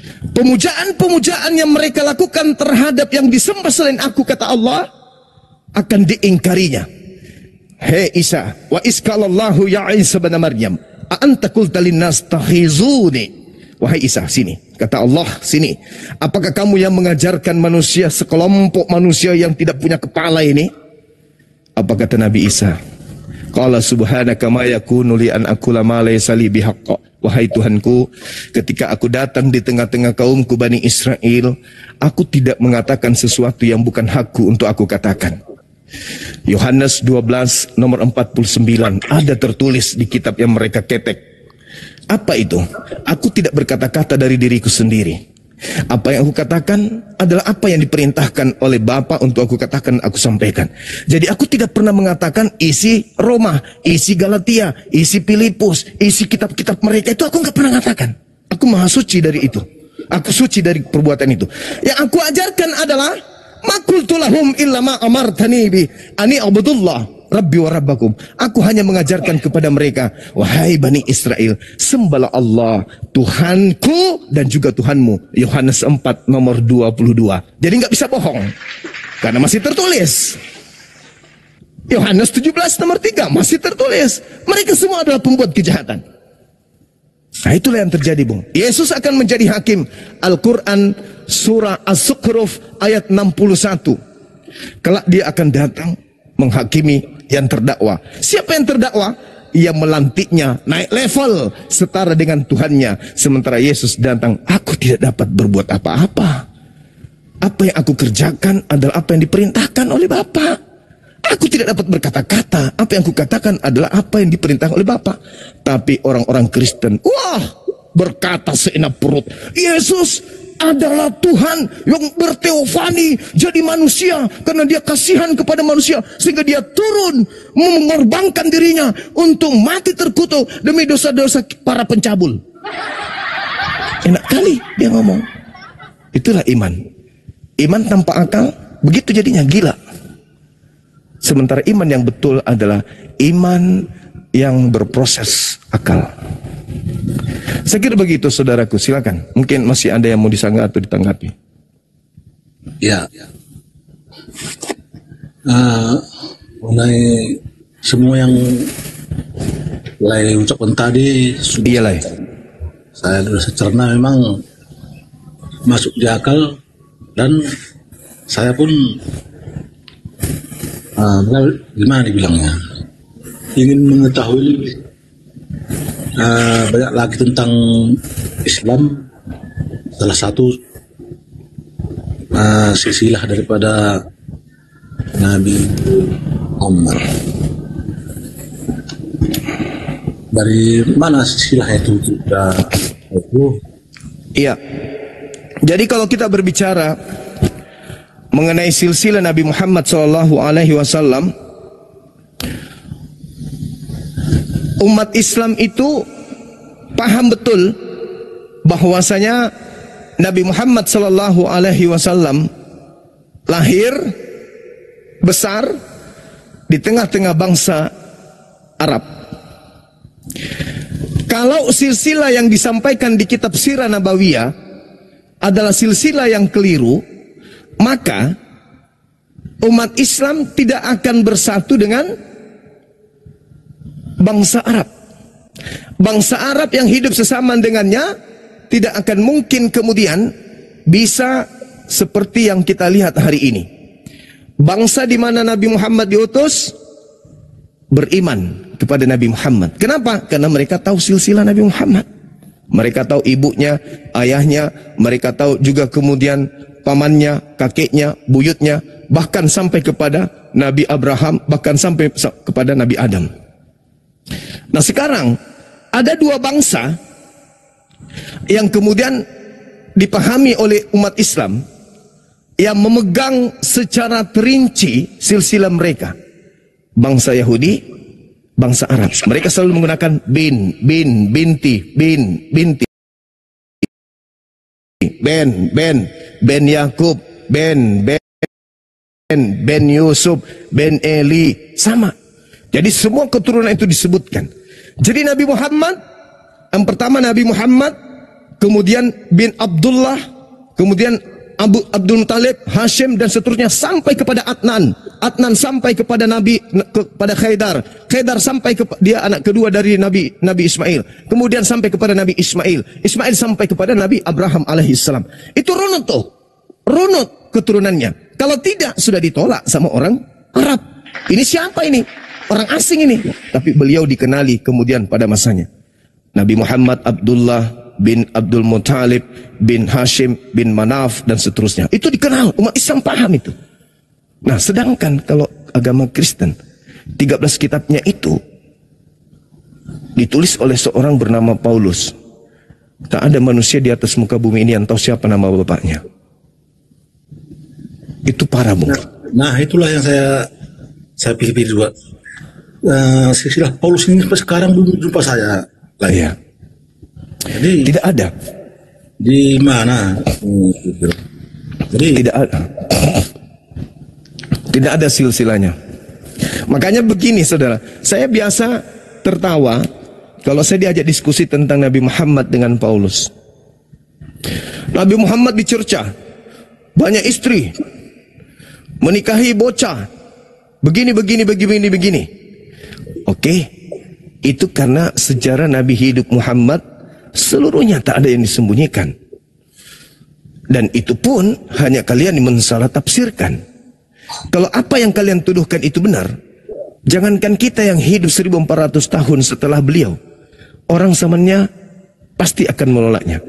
Pemujaan-pemujaan yang mereka lakukan terhadap yang disembah selain aku, kata Allah, akan diingkarinya. Hei Isa, wa iskalallahu ya Isa bin Maryam, a'anta qulta linnas takhizuni. Wahai Isa, sini. Kata Allah, sini. Apakah kamu yang mengajarkan manusia, sekelompok manusia yang tidak punya kepala ini? Apa kata Nabi Isa? Qala subhanaka ma yakunu li an aqula ma laysa li bihaqq. Wahai Tuhanku, ketika aku datang di tengah-tengah kaumku Bani Israel, aku tidak mengatakan sesuatu yang bukan hakku untuk aku katakan. Yohanes 12 nomor 49 ada tertulis di kitab yang mereka ketek. Apa itu? Aku tidak berkata-kata dari diriku sendiri. Apa yang aku katakan adalah apa yang diperintahkan oleh Bapa untuk aku katakan, aku sampaikan. Jadi aku tidak pernah mengatakan isi Roma, isi Galatia, isi Filipus, isi kitab-kitab mereka. Itu aku nggak pernah katakan. Aku maha suci dari itu. Aku suci dari perbuatan itu. Yang aku ajarkan adalah makultu lahum illa ma amartani bi ani abdullah Rabbi wa Rabbakum. Aku hanya mengajarkan kepada mereka, wahai Bani Israel, sembahlah Allah, Tuhanku dan juga Tuhanmu. Yohanes 4 nomor 22. Jadi nggak bisa bohong, karena masih tertulis. Yohanes 17 nomor 3 masih tertulis. Mereka semua adalah pembuat kejahatan. Nah itulah yang terjadi, Bung. Yesus akan menjadi hakim. Al-Quran surah As-Zukhruf ayat 61. Kelak dia akan datang menghakimi yang terdakwa. Siapa yang terdakwa? Ia melantiknya naik level setara dengan Tuhannya. Sementara Yesus datang, aku tidak dapat berbuat apa-apa. Apa yang aku kerjakan adalah apa yang diperintahkan oleh Bapa. Aku tidak dapat berkata-kata. Apa yang aku katakan adalah apa yang diperintahkan oleh Bapa. Tapi orang-orang Kristen, wah, berkata seenak perut, Yesus adalah Tuhan yang berteofani jadi manusia karena dia kasihan kepada manusia sehingga dia turun mengorbankan dirinya untuk mati terkutuk demi dosa-dosa para pencabul. Enak kali dia ngomong. Itulah iman. Iman tanpa akal begitu jadinya gila. Sementara iman yang betul adalah iman yang berproses akal. Saya kira begitu, saudaraku. Silakan. Mungkin masih ada yang mau disanggah atau ditanggapi. Ya. Mengenai semua yang Lai ucapkan tadi sudah Iya, Lai. saya sudah cerna, memang masuk di akal, dan saya pun Gimana dibilangnya? Ingin mengetahui banyak lagi tentang Islam. Salah satu silsilah daripada Nabi Muhammad. Dari mana silsilah itu? Iya. Jadi kalau kita berbicara mengenai silsilah Nabi Muhammad SAW, umat Islam itu paham betul bahwasanya Nabi Muhammad SAW lahir besar di tengah-tengah bangsa Arab. Kalau silsilah yang disampaikan di kitab Sirah Nabawiyah adalah silsilah yang keliru, maka umat Islam tidak akan bersatu dengan bangsa Arab. Bangsa Arab yang hidup sesama dengannya tidak akan mungkin kemudian bisa seperti yang kita lihat hari ini. Bangsa di mana Nabi Muhammad diutus beriman kepada Nabi Muhammad. Kenapa? Karena mereka tahu silsilah Nabi Muhammad. Mereka tahu ibunya, ayahnya, mereka tahu juga kemudian pamannya, kakeknya, buyutnya, bahkan sampai kepada Nabi Abraham, bahkan sampai kepada Nabi Adam. Nah sekarang ada dua bangsa yang kemudian dipahami oleh umat Islam yang memegang secara terinci silsilah mereka. Bangsa Yahudi, bangsa Arab. Mereka selalu menggunakan bin, binti, binti. Ben Yakub, Ben Yusuf, Ben Eli, sama. Jadi semua keturunan itu disebutkan. Jadi Nabi Muhammad, yang pertama Nabi Muhammad, kemudian bin Abdullah, kemudian Abdul Muttalib, Hashim dan seterusnya sampai kepada Adnan. Adnan sampai kepada kepada Khaidar. Khaidar sampai dia anak kedua dari Nabi Ismail. Kemudian sampai kepada Nabi Ismail. Ismail sampai kepada Nabi Abraham alaihissalam. Itu runut tuh. Runut keturunannya. Kalau tidak sudah ditolak sama orang Arab. Ini siapa ini? Orang asing ini. Tapi beliau dikenali kemudian pada masanya. Nabi Muhammad Abdullah bin Abdul Muttalib bin Hashim bin Manaf dan seterusnya. Itu dikenal, umat Islam paham itu. Nah sedangkan kalau agama Kristen 13 kitabnya itu ditulis oleh seorang bernama Paulus. Tak ada manusia di atas muka bumi ini yang tahu siapa nama bapaknya. Itu parah, Bung. Nah itulah yang saya pilih-pilih juga. Silsilah Paulus ini sampai sekarang belum jumpa saya lagi. Ya. Jadi tidak ada. Di mana? Jadi tidak ada. Tidak ada silsilahnya. Makanya begini saudara, saya biasa tertawa kalau saya diajak diskusi tentang Nabi Muhammad dengan Paulus. Nabi Muhammad dicerca, banyak istri, menikahi bocah, begini. Oke, itu karena sejarah Nabi hidup Muhammad seluruhnya tak ada yang disembunyikan. Dan itu pun hanya kalian mensalah tafsirkan. Kalau apa yang kalian tuduhkan itu benar, jangankan kita yang hidup 1400 tahun setelah beliau, orang zamannya pasti akan menolaknya.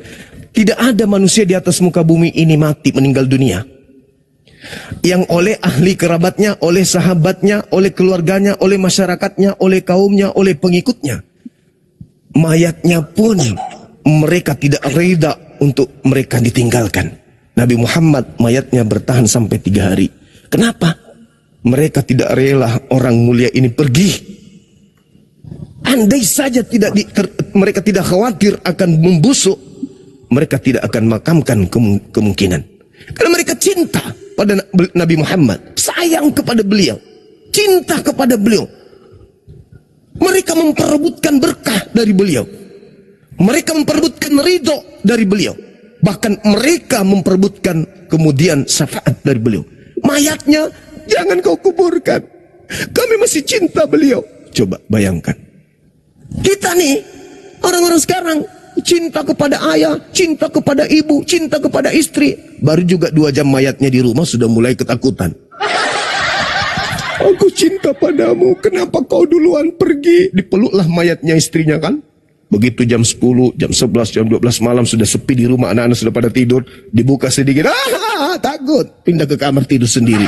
Tidak ada manusia di atas muka bumi ini mati meninggal dunia yang oleh ahli kerabatnya, oleh sahabatnya, oleh keluarganya, oleh masyarakatnya, oleh kaumnya, oleh pengikutnya, mayatnya pun mereka tidak reda untuk mereka ditinggalkan. Nabi Muhammad mayatnya bertahan sampai 3 hari. Kenapa? Mereka tidak rela orang mulia ini pergi. Andai saja mereka tidak khawatir akan membusuk, mereka tidak akan makamkan kemungkinan. Karena mereka cinta pada Nabi Muhammad, sayang kepada beliau, cinta kepada beliau. Mereka memperebutkan berkah dari beliau. Mereka memperebutkan ridho dari beliau. Bahkan mereka memperebutkan kemudian syafaat dari beliau. Mayatnya jangan kau kuburkan, kami masih cinta beliau. Coba bayangkan. Kita nih, orang-orang sekarang cinta kepada ayah, cinta kepada ibu, cinta kepada istri. Baru juga 2 jam mayatnya di rumah sudah mulai ketakutan. Aku cinta padamu, kenapa kau duluan pergi? Dipeluklah mayatnya istrinya kan. Begitu jam 10, jam 11, jam 12 malam sudah sepi di rumah, anak-anak sudah pada tidur, dibuka sedikit, takut, pindah ke kamar tidur sendiri.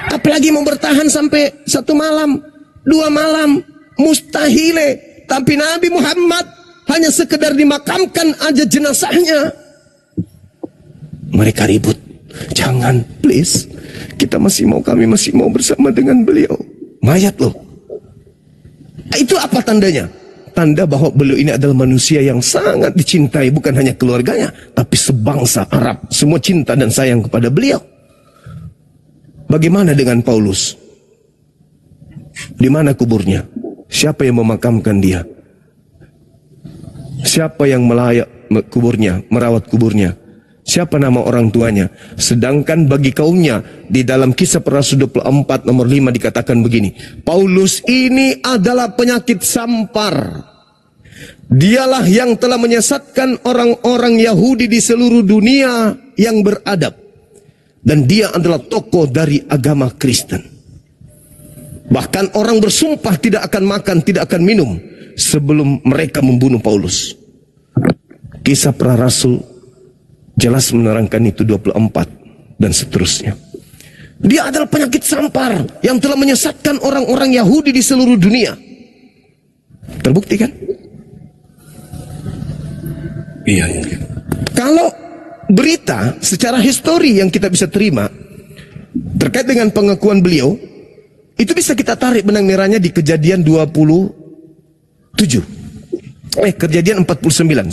Apalagi mau bertahan sampai 1 malam, 2 malam, mustahile. Tapi Nabi Muhammad hanya sekedar dimakamkan aja jenazahnya. Mereka ribut. Jangan, please. Kami masih mau bersama dengan beliau. Mayat loh. Itu apa tandanya? Tanda bahwa beliau ini adalah manusia yang sangat dicintai. Bukan hanya keluarganya, tapi sebangsa Arab. Semua cinta dan sayang kepada beliau. Bagaimana dengan Paulus? Di mana kuburnya? Siapa yang memakamkan dia? Siapa yang melayat kuburnya, merawat kuburnya? Siapa nama orang tuanya? Sedangkan bagi kaumnya, di dalam Kisah Para Rasul 24 nomor 5 dikatakan begini, Paulus ini adalah penyakit sampar. Dialah yang telah menyesatkan orang-orang Yahudi di seluruh dunia yang beradab. Dan dia adalah tokoh dari agama Kristen. Bahkan orang bersumpah tidak akan makan, tidak akan minum sebelum mereka membunuh Paulus. Kisah Para Rasul jelas menerangkan itu 24 dan seterusnya. Dia adalah penyakit sampar yang telah menyesatkan orang-orang Yahudi di seluruh dunia. Terbukti kan? Iya. Kalau berita secara histori yang kita bisa terima terkait dengan pengakuan beliau, itu bisa kita tarik benang merahnya di Kejadian 49,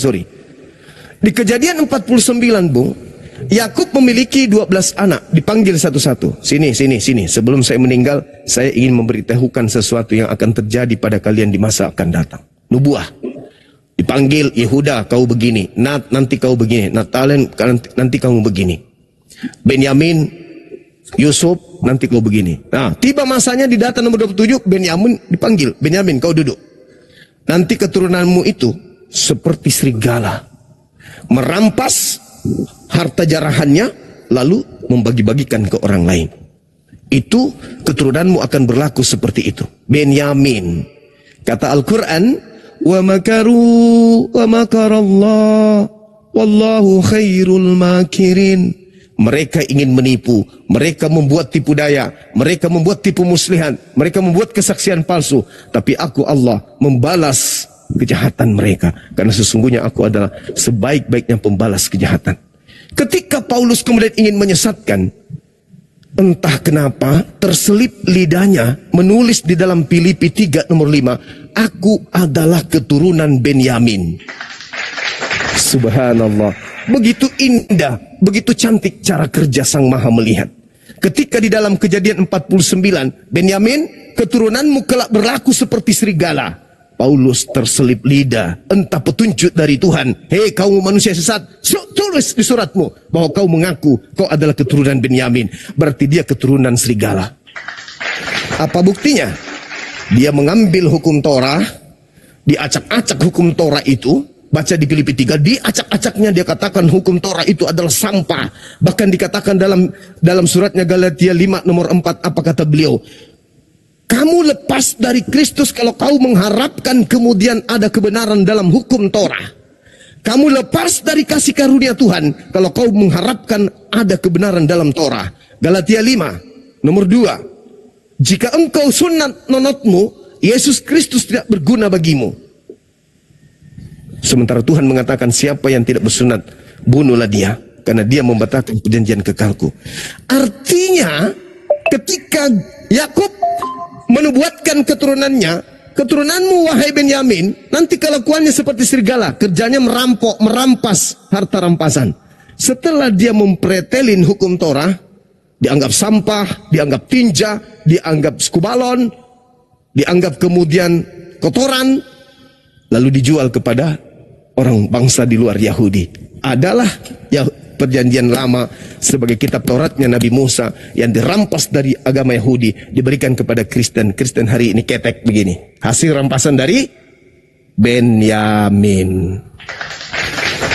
sorry. Di Kejadian 49, Bung, Yakub memiliki 12 anak, dipanggil satu-satu. Sini. Sebelum saya meninggal, saya ingin memberitahukan sesuatu yang akan terjadi pada kalian di masa akan datang. Nubuah. Dipanggil, Yehuda, kau begini. Nanti kau begini. Natalen, nanti kamu begini. Benyamin, Yusuf, nanti kau begini. Nah, tiba masanya di data nomor 27, Benyamin dipanggil. Benyamin, kau duduk. Nanti keturunanmu itu seperti serigala, merampas harta jarahannya, lalu membagi-bagikan ke orang lain. Itu keturunanmu akan berlaku seperti itu. Benyamin. Kata Al-Quran, wa makaru wa makarallah wallahu khairul makirin. Mereka ingin menipu, mereka membuat tipu daya, mereka membuat tipu muslihan, mereka membuat kesaksian palsu. Tapi aku Allah membalas kejahatan mereka, karena sesungguhnya aku adalah sebaik-baiknya pembalas kejahatan. Ketika Paulus kemudian ingin menyesatkan, entah kenapa terselip lidahnya menulis di dalam Filipi 3 nomor 5, aku adalah keturunan Benyamin. Subhanallah, begitu indah, begitu cantik cara kerja Sang Maha Melihat. Ketika di dalam Kejadian 49, Benyamin, keturunanmu kelak berlaku seperti serigala. Paulus terselip lidah, entah petunjuk dari Tuhan. Hei kaum manusia sesat, tulis di suratmu bahwa kau mengaku kau adalah keturunan Benyamin. Berarti dia keturunan serigala. Apa buktinya? Dia mengambil hukum Torah, diacak-acak hukum Torah itu. Baca di Filipi 3, diacak-acaknya dia katakan hukum Torah itu adalah sampah. Bahkan dikatakan dalam suratnya Galatia 5 nomor 4, apa kata beliau? Kamu lepas dari Kristus kalau kau mengharapkan kemudian ada kebenaran dalam hukum Torah. Kamu lepas dari kasih karunia Tuhan kalau kau mengharapkan ada kebenaran dalam Torah. Galatia 5 nomor 2. Jika engkau sunat nonotmu, Yesus Kristus tidak berguna bagimu. Sementara Tuhan mengatakan siapa yang tidak bersunat, bunuhlah dia, karena dia membatalkan perjanjian kekalku. Artinya ketika Yakub menubuatkan keturunannya, keturunanmu wahai Benyamin, nanti kelakuannya seperti serigala, kerjanya merampok, merampas harta rampasan. Setelah dia mempretelin hukum Torah, dianggap sampah, dianggap tinja, dianggap skubalon, dianggap kemudian kotoran, lalu dijual kepada orang bangsa di luar Yahudi. Adalah perjanjian lama sebagai kitab Tauratnya Nabi Musa yang dirampas dari agama Yahudi, diberikan kepada Kristen. Kristen hari ini ketek begini, hasil rampasan dari Benyamin.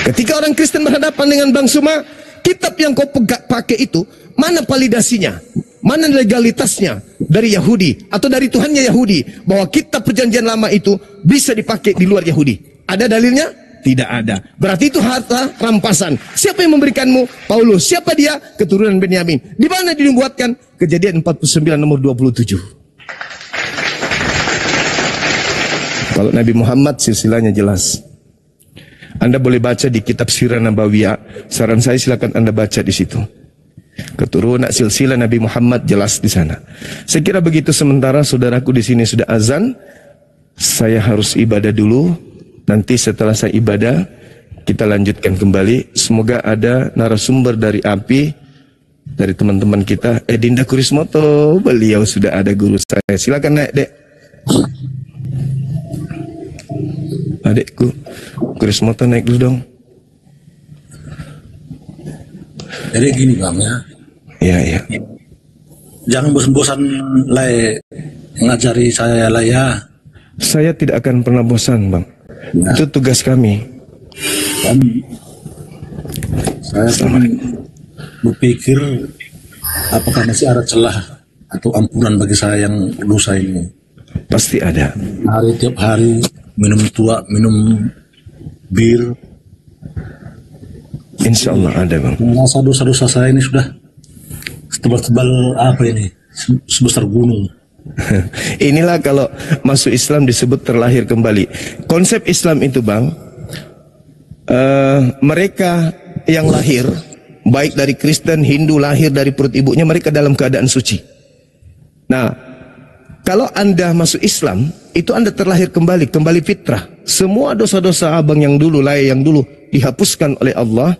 Ketika orang Kristen berhadapan dengan Bang Suma, kitab yang kau pakai itu, mana validasinya? Mana legalitasnya dari Yahudi atau dari Tuhannya Yahudi bahwa kitab perjanjian lama itu bisa dipakai di luar Yahudi? Ada dalilnya? Tidak ada. Berarti itu harta rampasan. Siapa yang memberikanmu? Paulus. Siapa dia? Keturunan Benyamin. Di mana dibuatkan? Kejadian 49 nomor 27. Kalau Nabi Muhammad silsilahnya jelas. Anda boleh baca di kitab Sirah Nabawiyah. Saran saya silakan Anda baca di situ. Keturunan silsilah Nabi Muhammad jelas di sana. Saya kira begitu. Sementara saudaraku di sini sudah azan, saya harus ibadah dulu. Nanti setelah saya ibadah, kita lanjutkan kembali. Semoga ada narasumber dari API, dari teman-teman kita. Dinda Kurismoto, beliau sudah ada guru saya. Silakan naik, Dek. Adekku, Kurismoto naik dulu dong. Jadi gini Bang ya. Iya. Jangan bosan-bosan ngajari saya lah ya. Saya tidak akan pernah bosan, Bang. Ya. Itu tugas kami. Saya pun berpikir apakah masih ada celah atau ampunan bagi saya yang dosa ini. Pasti ada. Tiap hari minum tua, minum bir. Insya Allah ada, Bang. Rasa dosa-dosa saya ini sudah setebal-tebal apa ini, sebesar gunung. Inilah kalau masuk Islam disebut terlahir kembali. Konsep Islam itu, Bang, mereka yang lahir, baik dari Kristen, Hindu, lahir dari perut ibunya, mereka dalam keadaan suci. Nah, kalau Anda masuk Islam, itu Anda terlahir kembali fitrah. Semua dosa-dosa abang yang dulu, yang dulu dihapuskan oleh Allah.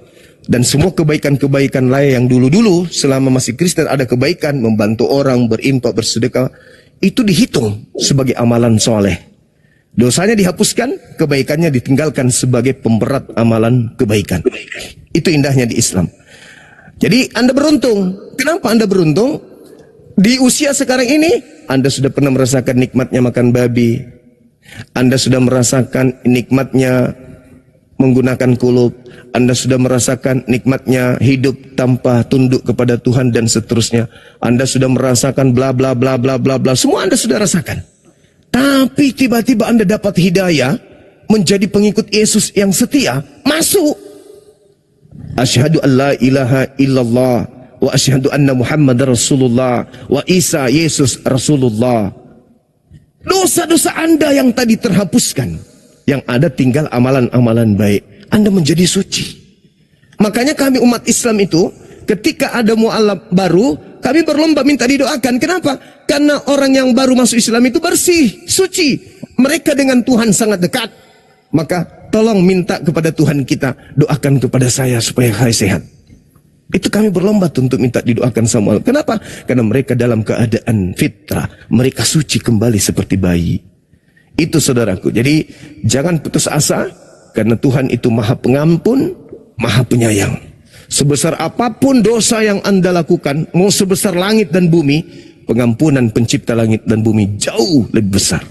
Dan semua kebaikan-kebaikan lain yang dulu-dulu selama masih Kristen ada kebaikan, membantu orang, berinfak, bersedekah, itu dihitung sebagai amalan soleh. Dosanya dihapuskan, kebaikannya ditinggalkan sebagai pemberat amalan kebaikan. Itu indahnya di Islam. Jadi Anda beruntung. Kenapa Anda beruntung? Di usia sekarang ini, Anda sudah pernah merasakan nikmatnya makan babi. Anda sudah merasakan nikmatnya menggunakan kulub. Anda sudah merasakan nikmatnya hidup tanpa tunduk kepada Tuhan dan seterusnya. Anda sudah merasakan bla bla bla bla bla bla. Semua Anda sudah rasakan. Tapi tiba-tiba Anda dapat hidayah menjadi pengikut Yesus yang setia. Masuk. Asyhadu an la ilaha illallah wa asyhadu anna Muhammadar Rasulullah wa Isa Yesus Rasulullah. Dosa-dosa Anda yang tadi terhapuskan. Yang ada tinggal amalan-amalan baik. Anda menjadi suci. Makanya kami umat Islam itu, ketika ada mu'alaf baru, kami berlomba minta didoakan. Kenapa? Karena orang yang baru masuk Islam itu bersih, suci. Mereka dengan Tuhan sangat dekat. Maka tolong minta kepada Tuhan kita, doakan kepada saya supaya saya sehat. Itu kami berlomba untuk minta didoakan sama Allah. Kenapa? Karena mereka dalam keadaan fitrah. Mereka suci kembali seperti bayi. Itu saudaraku. Jadi jangan putus asa. Karena Tuhan itu maha pengampun, maha penyayang. Sebesar apapun dosa yang Anda lakukan, mau sebesar langit dan bumi, pengampunan pencipta langit dan bumi jauh lebih besar.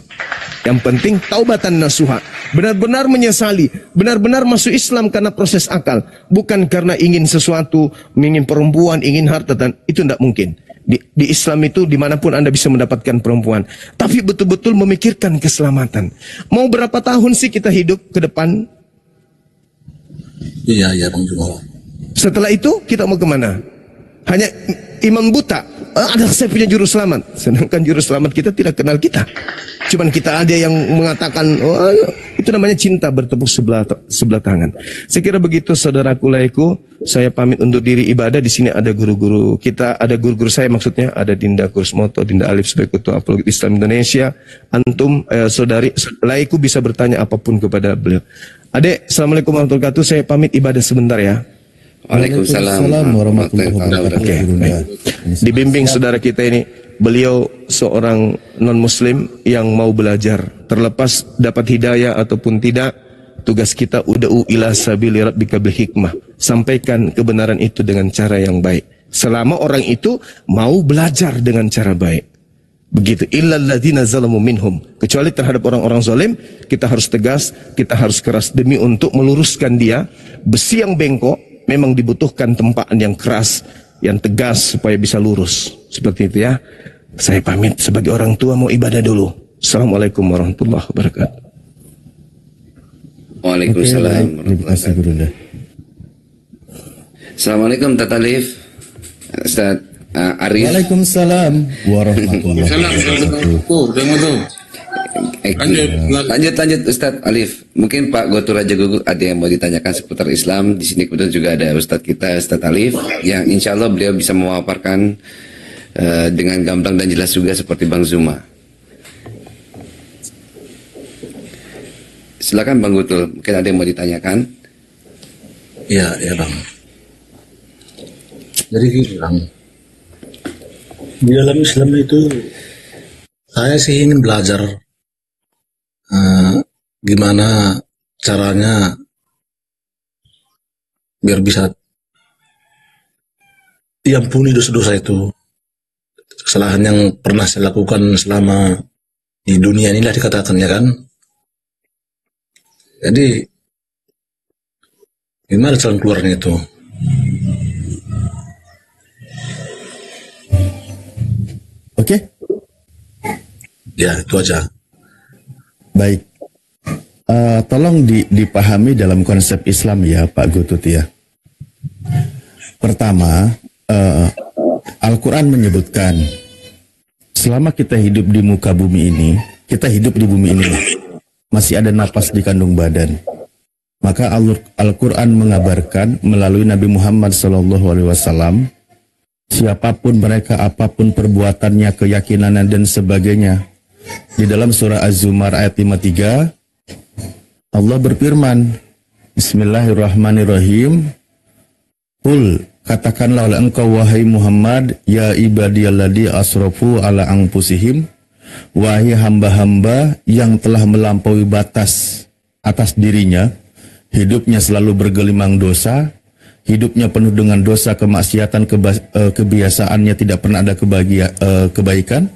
Yang penting taubatan nasuha, benar-benar menyesali, benar-benar masuk Islam karena proses akal, bukan karena ingin sesuatu, ingin perempuan, ingin harta, dan itu tidak mungkin. Di Islam itu dimanapun Anda bisa mendapatkan perempuan, tapi betul-betul memikirkan keselamatan. Mau berapa tahun sih kita hidup ke depan? Iya Bang Jumala. Setelah itu kita mau kemana? Hanya imam buta. Ada saya punya juru selamat. Sedangkan juru selamat kita tidak kenal kita. Cuman kita ada yang mengatakan, oh, itu namanya cinta bertepuk sebelah tangan. Saya kira begitu saudaraku laiku. Saya pamit untuk diri ibadah. Di sini ada guru-guru kita, ada guru-guru saya maksudnya, ada Dinda Kurismoto, Dinda Alif sebagai Ketua Apologet Islam Indonesia. Antum saudari laiku bisa bertanya apapun kepada beliau. Adek, assalamualaikum warahmatullahi wabarakatuh. Saya pamit ibadah sebentar ya. Waalaikumsalam warahmatullahi wabarakatuh. Dibimbing saudara kita ini, beliau seorang non-muslim yang mau belajar. Terlepas dapat hidayah ataupun tidak, tugas kita uda'u ila sabili rabbika bil hikmah. Sampaikan kebenaran itu dengan cara yang baik. Selama orang itu mau belajar dengan cara baik. Begitu, illal ladzina zalamu minhum. Kecuali terhadap orang-orang zalim, kita harus tegas, kita harus keras demi untuk meluruskan dia. Besi yang bengkok memang dibutuhkan tempaan yang keras, yang tegas supaya bisa lurus. Seperti itu ya. Saya pamit sebagai orang tua, mau ibadah dulu. Assalamualaikum warahmatullahi wabarakatuh. Waalaikumsalam. Terima kasih Gurunda. Assalamualaikum Tata Alif. Ustaz Arif. Waalaikumsalam warahmatullahi wabarakatuh. Lanjut Ustaz Alif. Mungkin Pak Gotur Raja Gugu ada yang mau ditanyakan seputar Islam. Di sini kebetulan juga ada Ustaz kita, Ustaz Alif, yang insya Allah beliau bisa memaparkan dengan gamblang dan jelas juga seperti Bang Zuma. Silakan Bang Gutul, mungkin ada yang mau ditanyakan. Ya Bang. Jadi gini Bang, di dalam Islam itu saya sih ingin belajar gimana caranya biar bisa diampuni dosa-dosa itu, kesalahan yang pernah saya lakukan selama di dunia inilah dikatakan ya kan. Jadi gimana jalan keluarnya itu? Oke? Ya itu aja. Baik. Tolong dipahami dalam konsep Islam ya Pak Gutut ya. Pertama, Al-Quran menyebutkan selama kita hidup di muka bumi ini, kita hidup di bumi ini, masih ada napas di kandung badan. Maka Al-Quran mengabarkan melalui Nabi Muhammad SAW, siapapun mereka, apapun perbuatannya, keyakinannya dan sebagainya. Di dalam surah Az-Zumar ayat 53, Allah berfirman, Bismillahirrahmanirrahim, Qul, katakanlah oleh engkau wahai Muhammad, ya ibadiyalladzi asrafu ala anfusihim, wahai hamba-hamba yang telah melampaui batas atas dirinya, hidupnya selalu bergelimang dosa, hidupnya penuh dengan dosa, kemaksiatan, kebiasaannya tidak pernah ada kebaikan.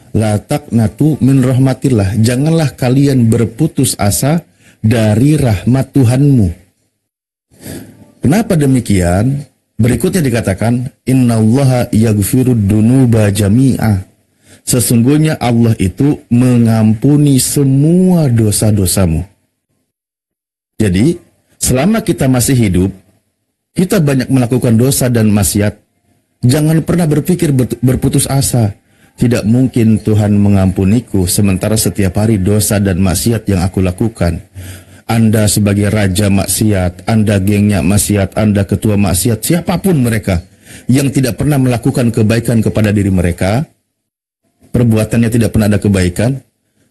La taqnatu min rahmatillah, janganlah kalian berputus asa dari rahmat Tuhanmu. Kenapa demikian? Berikutnya dikatakan, innallaha yaghfirud dunuba jami'a. Sesungguhnya Allah itu mengampuni semua dosa-dosamu. Jadi, selama kita masih hidup, kita banyak melakukan dosa dan maksiat. Jangan pernah berpikir berputus asa. Tidak mungkin Tuhan mengampuniku sementara setiap hari dosa dan maksiat yang aku lakukan. Anda sebagai raja maksiat, Anda gengnya maksiat, Anda ketua maksiat, siapapun mereka yang tidak pernah melakukan kebaikan kepada diri mereka, perbuatannya tidak pernah ada kebaikan,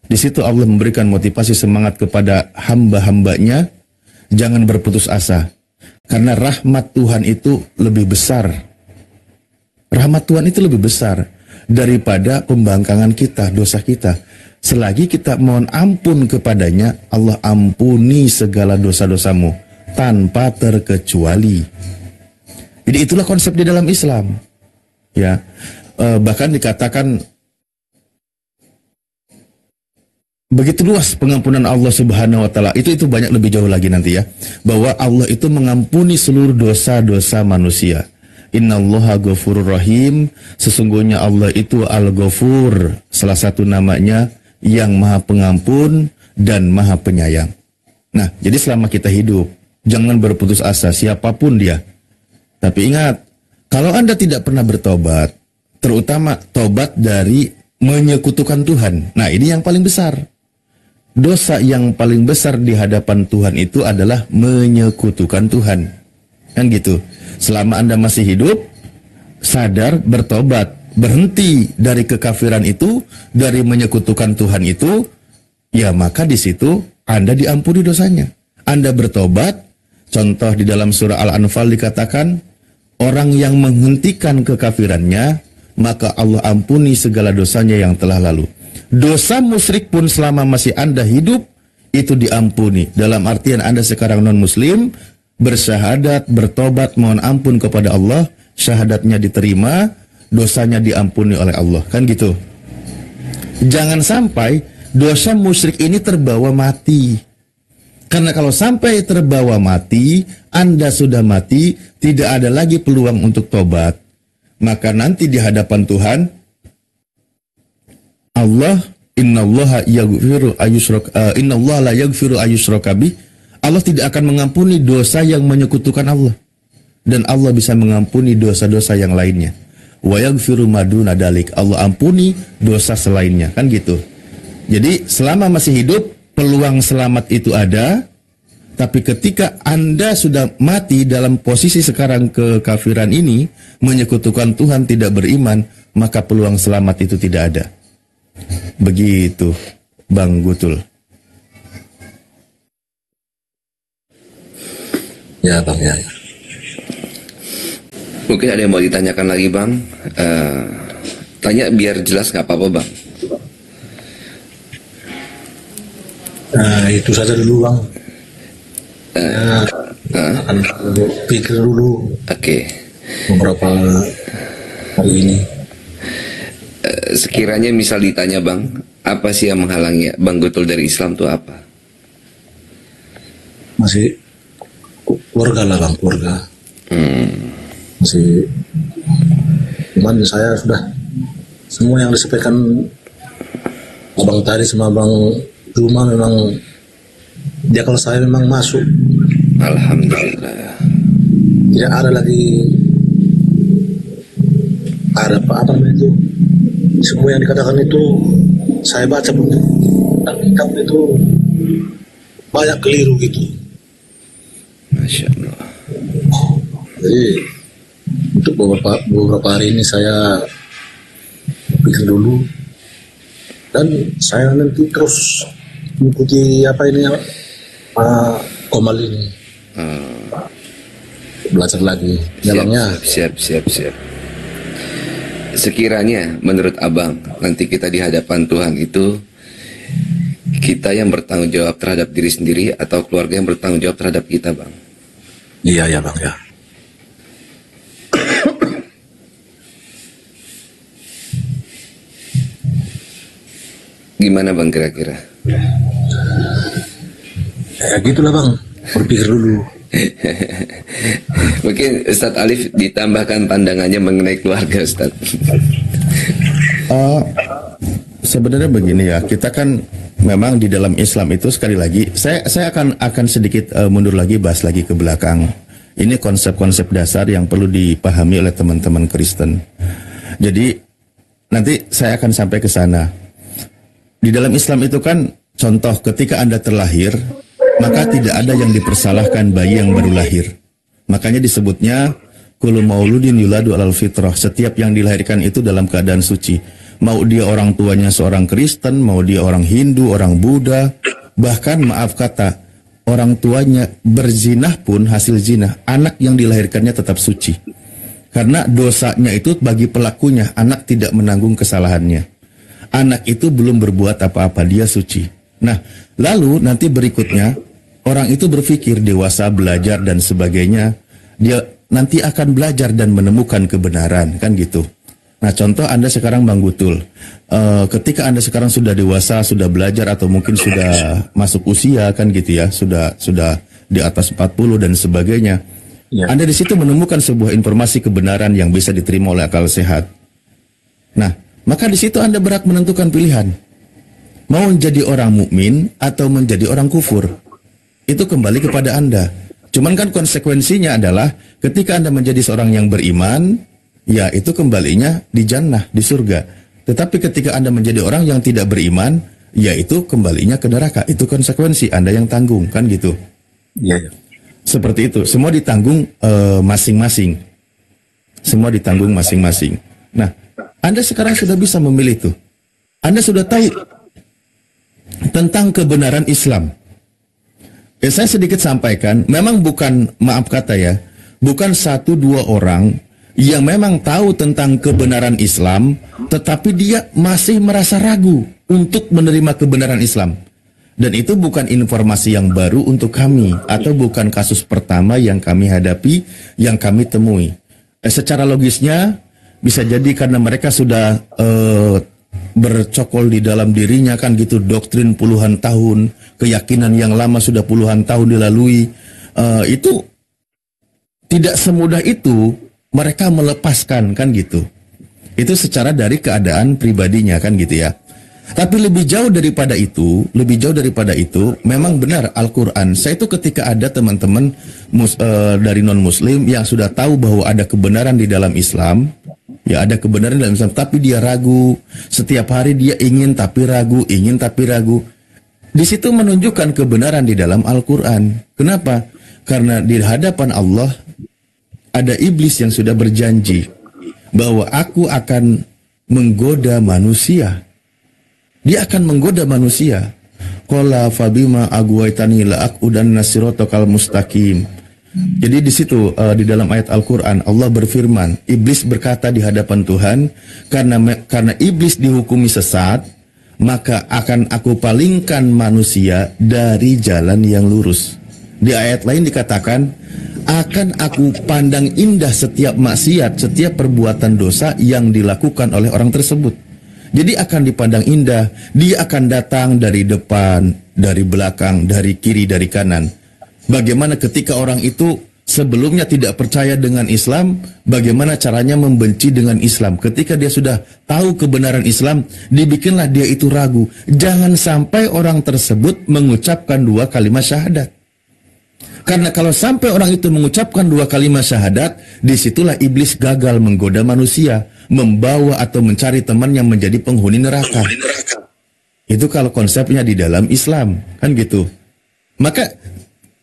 di situ Allah memberikan motivasi semangat kepada hamba-hambanya, jangan berputus asa. Karena rahmat Tuhan itu lebih besar. Rahmat Tuhan itu lebih besar daripada pembangkangan kita, dosa kita. Selagi kita mohon ampun kepadanya, Allah ampuni segala dosa-dosamu tanpa terkecuali. Jadi itulah konsep di dalam Islam. Ya, bahkan dikatakan begitu luas pengampunan Allah Subhanahu wa taala. Itu banyak lebih jauh lagi nanti ya. Bahwa Allah itu mengampuni seluruh dosa-dosa manusia. Innallaha ghafurur rahim, sesungguhnya Allah itu Al-Ghafur, salah satu namanya yang Maha Pengampun dan Maha Penyayang. Nah, jadi selama kita hidup, jangan berputus asa siapapun dia. Tapi ingat, kalau Anda tidak pernah bertobat, terutama tobat dari menyekutukan Tuhan. Nah, ini yang paling besar. Dosa yang paling besar di hadapan Tuhan itu adalah menyekutukan Tuhan. Kan gitu. Selama Anda masih hidup, sadar, bertobat, berhenti dari kekafiran itu, dari menyekutukan Tuhan itu, ya maka di situ Anda diampuni dosanya. Anda bertobat, contoh di dalam surah Al-Anfal dikatakan, orang yang menghentikan kekafirannya, maka Allah ampuni segala dosanya yang telah lalu. Dosa musyrik pun selama masih Anda hidup, itu diampuni. Dalam artian Anda sekarang non-muslim, bersyahadat, bertobat, mohon ampun kepada Allah, syahadatnya diterima, dosanya diampuni oleh Allah. Kan gitu. Jangan sampai dosa musyrik ini terbawa mati. Karena kalau sampai terbawa mati, Anda sudah mati, tidak ada lagi peluang untuk tobat. Maka nanti di hadapan Tuhan, Allah, innallaha la yaghfiru ayyushraka bih. Allah tidak akan mengampuni dosa yang menyekutukan Allah. Dan Allah bisa mengampuni dosa-dosa yang lainnya. Wa yaghfiru maduna dalik. Allah ampuni dosa selainnya, kan gitu. Jadi selama masih hidup, peluang selamat itu ada. Tapi ketika Anda sudah mati dalam posisi sekarang kekafiran ini, menyekutukan Tuhan, tidak beriman, maka peluang selamat itu tidak ada. Begitu, Bang Gutul. Ya Bang, ya. Mungkin ada yang mau ditanyakan lagi Bang. Tanya biar jelas nggak apa-apa Bang. Itu saja dulu Bang. Akan pikir dulu. Oke. Beberapa hari ini. Sekiranya misal ditanya Bang, apa sih yang menghalangi Bang Gutul dari Islam itu apa? Masih keluarga lah Bang, keluarga. Masih, cuman saya sudah semua yang disampaikan Abang tadi sama Bang Juma memang dia kalau saya memang masuk. Alhamdulillah. Tidak ada lagi ada apa itu. Semua yang dikatakan itu saya baca pun dan kitab itu banyak keliru gitu. Masya Allah. Jadi untuk beberapa hari ini saya pikir dulu dan saya nanti terus mengikuti apa ini Komal ini. Belajar lagi jalannya. Siap. Sekiranya menurut Abang nanti kita di hadapan Tuhan itu, kita yang bertanggung jawab terhadap diri sendiri atau keluarga yang bertanggung jawab terhadap kita Bang? Iya Bang ya. Gimana Bang kira-kira? Ya gitulah Bang, berpikir dulu. Mungkin Ustadz Alif ditambahkan pandangannya mengenai keluarga Ustadz. Sebenarnya begini ya, kita kan memang di dalam Islam itu sekali lagi, saya akan sedikit mundur lagi, bahas lagi ke belakang. Ini konsep-konsep dasar yang perlu dipahami oleh teman-teman Kristen. Jadi nanti saya akan sampai ke sana. Di dalam Islam itu kan contoh ketika Anda terlahir, maka tidak ada yang dipersalahkan bayi yang baru lahir. Makanya disebutnya kullu mauludin yuladu alal fitrah. Setiap yang dilahirkan itu dalam keadaan suci. Mau dia orang tuanya seorang Kristen, mau dia orang Hindu, orang Buddha, bahkan maaf kata, orang tuanya berzinah pun hasil zina, anak yang dilahirkannya tetap suci. Karena dosanya itu bagi pelakunya, anak tidak menanggung kesalahannya. Anak itu belum berbuat apa-apa, dia suci. Nah, lalu nanti berikutnya, orang itu berpikir dewasa, belajar dan sebagainya, dia nanti akan belajar dan menemukan kebenaran, kan gitu. Nah, contoh Anda sekarang Bang Gutul, ketika Anda sekarang sudah dewasa, sudah belajar atau mungkin sudah masuk usia, kan gitu ya, sudah di atas 40 dan sebagainya. Ya. Anda di situ menemukan sebuah informasi kebenaran yang bisa diterima oleh akal sehat. Nah, maka di situ Anda berhak menentukan pilihan. Mau menjadi orang mukmin atau menjadi orang kufur. Itu kembali kepada Anda. Cuman kan konsekuensinya adalah ketika Anda menjadi seorang yang beriman, ya itu kembalinya di jannah, di surga. Tetapi ketika Anda menjadi orang yang tidak beriman, ya itu kembalinya ke neraka. Itu konsekuensi, Anda yang tanggung, kan gitu. Iya. Seperti itu, semua ditanggung masing-masing. Semua ditanggung masing-masing. Nah, Anda sekarang sudah bisa memilih tuh. Anda sudah tahu tentang kebenaran Islam. Saya sedikit sampaikan, memang bukan, maaf kata ya, bukan 1-2 orang yang memang tahu tentang kebenaran Islam, tetapi dia masih merasa ragu untuk menerima kebenaran Islam. Dan itu bukan informasi yang baru untuk kami, atau bukan kasus pertama yang kami hadapi, yang kami temui. Secara logisnya, bisa jadi karena mereka sudah bercokol di dalam dirinya kan gitu, doktrin puluhan tahun, keyakinan yang lama sudah puluhan tahun dilalui, itu tidak semudah itu mereka melepaskan kan gitu. Itu secara dari keadaan pribadinya kan gitu ya. Tapi lebih jauh daripada itu, memang benar Al-Quran. Saya itu ketika ada teman-teman dari non-muslim yang sudah tahu bahwa ada kebenaran di dalam Islam, ya ada kebenaran dalam Islam, tapi dia ragu. Setiap hari dia ingin tapi ragu. Di situ menunjukkan kebenaran di dalam Al-Quran. Kenapa? Karena di hadapan Allah ada iblis yang sudah berjanji bahwa aku akan menggoda manusia. Dia akan menggoda manusia. Qala fabima agwaitani la aqudanna siratal mustaqim. Jadi di situ di dalam ayat Al-Qur'an Allah berfirman, iblis berkata di hadapan Tuhan, karena iblis dihukumi sesat, maka akan aku palingkan manusia dari jalan yang lurus. Di ayat lain dikatakan, akan aku pandang indah setiap maksiat, setiap perbuatan dosa yang dilakukan oleh orang tersebut. Jadi akan dipandang indah, dia akan datang dari depan, dari belakang, dari kiri, dari kanan. Bagaimana ketika orang itu sebelumnya tidak percaya dengan Islam, bagaimana caranya membenci dengan Islam. Ketika dia sudah tahu kebenaran Islam, dibikinlah dia itu ragu. Jangan sampai orang tersebut mengucapkan 2 kalimat syahadat. Karena kalau sampai orang itu mengucapkan 2 kalimat syahadat, disitulah iblis gagal menggoda manusia, membawa atau mencari teman yang menjadi penghuni neraka. Itu kalau konsepnya di dalam Islam, kan gitu. Maka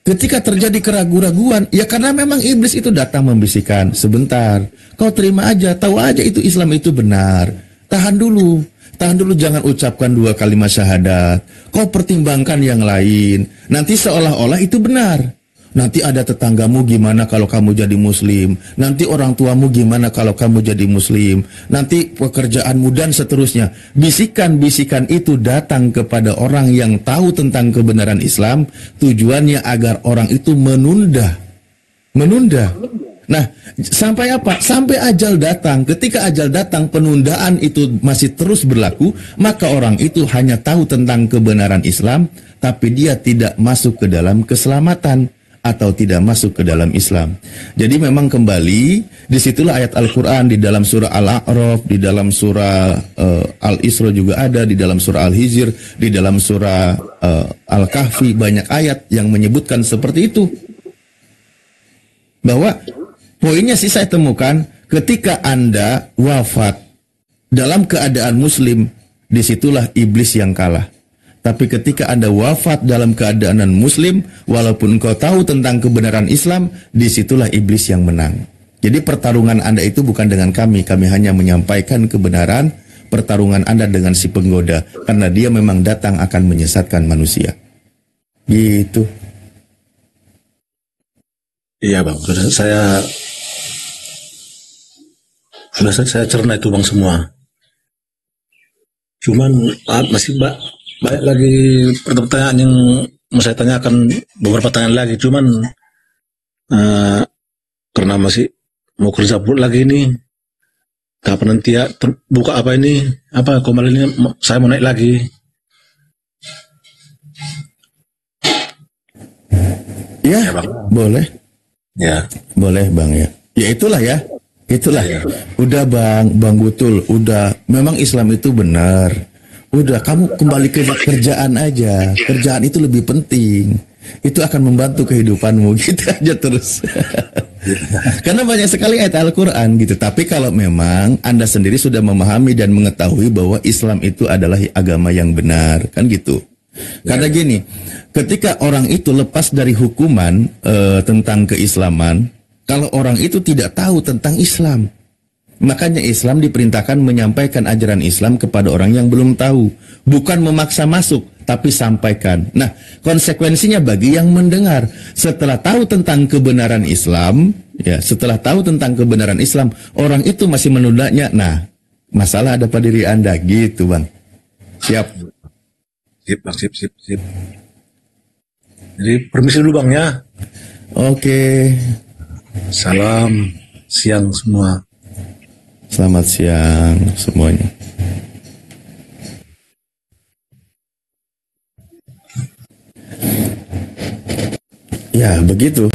ketika terjadi keraguan-raguan, ya karena memang iblis itu datang membisikkan, sebentar, kau terima aja, tahu aja itu Islam itu benar. Tahan dulu, jangan ucapkan 2 kalimat syahadat. Kau pertimbangkan yang lain. Nanti seolah-olah itu benar. Nanti ada tetanggamu gimana kalau kamu jadi muslim. Nanti orang tuamu gimana kalau kamu jadi muslim. Nanti pekerjaanmu dan seterusnya. Bisikan-bisikan itu datang kepada orang yang tahu tentang kebenaran Islam. Tujuannya agar orang itu menunda. Nah, sampai apa? Sampai ajal datang. Ketika ajal datang, penundaan itu masih terus berlaku, maka orang itu hanya tahu tentang kebenaran Islam, tapi dia tidak masuk ke dalam keselamatan atau tidak masuk ke dalam Islam. Jadi memang kembali, disitulah ayat Al-Quran di dalam surah Al-A'raf, di dalam surah Al-Isra juga ada, di dalam surah Al-Hijr, di dalam surah Al-Kahfi, banyak ayat yang menyebutkan seperti itu. Bahwa poinnya sih saya temukan, ketika Anda wafat dalam keadaan muslim, disitulah iblis yang kalah. Tapi ketika Anda wafat dalam keadaan muslim, walaupun engkau tahu tentang kebenaran Islam, disitulah iblis yang menang. Jadi pertarungan Anda itu bukan dengan kami hanya menyampaikan kebenaran. Pertarungan Anda dengan si penggoda, karena dia memang datang akan menyesatkan manusia. Gitu. Iya bang, sudah saya cerna itu bang semua. Cuman masih banyak lagi pertanyaan yang mau saya tanyakan, beberapa pertanyaan lagi. Cuman karena masih mau kerja pula lagi ini, kapan nanti ya terbuka apa ini, apa kembali ini saya mau naik lagi. Ya, bang. Boleh. Ya, boleh bang ya. Ya itulah ya. Udah bang Gutul, udah. Memang Islam itu benar. Udah, kamu kembali ke kerjaan aja. Kerjaan itu lebih penting. Itu akan membantu kehidupanmu. Gitu aja terus. Karena banyak sekali ayat Al-Quran gitu. Tapi kalau memang Anda sendiri sudah memahami dan mengetahui bahwa Islam itu adalah agama yang benar, kan gitu. Karena gini, ketika orang itu lepas dari hukuman tentang keislaman, kalau orang itu tidak tahu tentang Islam, makanya Islam diperintahkan menyampaikan ajaran Islam kepada orang yang belum tahu. Bukan memaksa masuk, tapi sampaikan. Nah, konsekuensinya bagi yang mendengar, setelah tahu tentang kebenaran Islam, ya, setelah tahu tentang kebenaran Islam, orang itu masih menundanya. Nah, masalah ada pada diri Anda, gitu bang. Siap. Sip. Jadi permisi dulu bang ya. Oke. Salam siang semua. Selamat siang semuanya. Ya, begitu.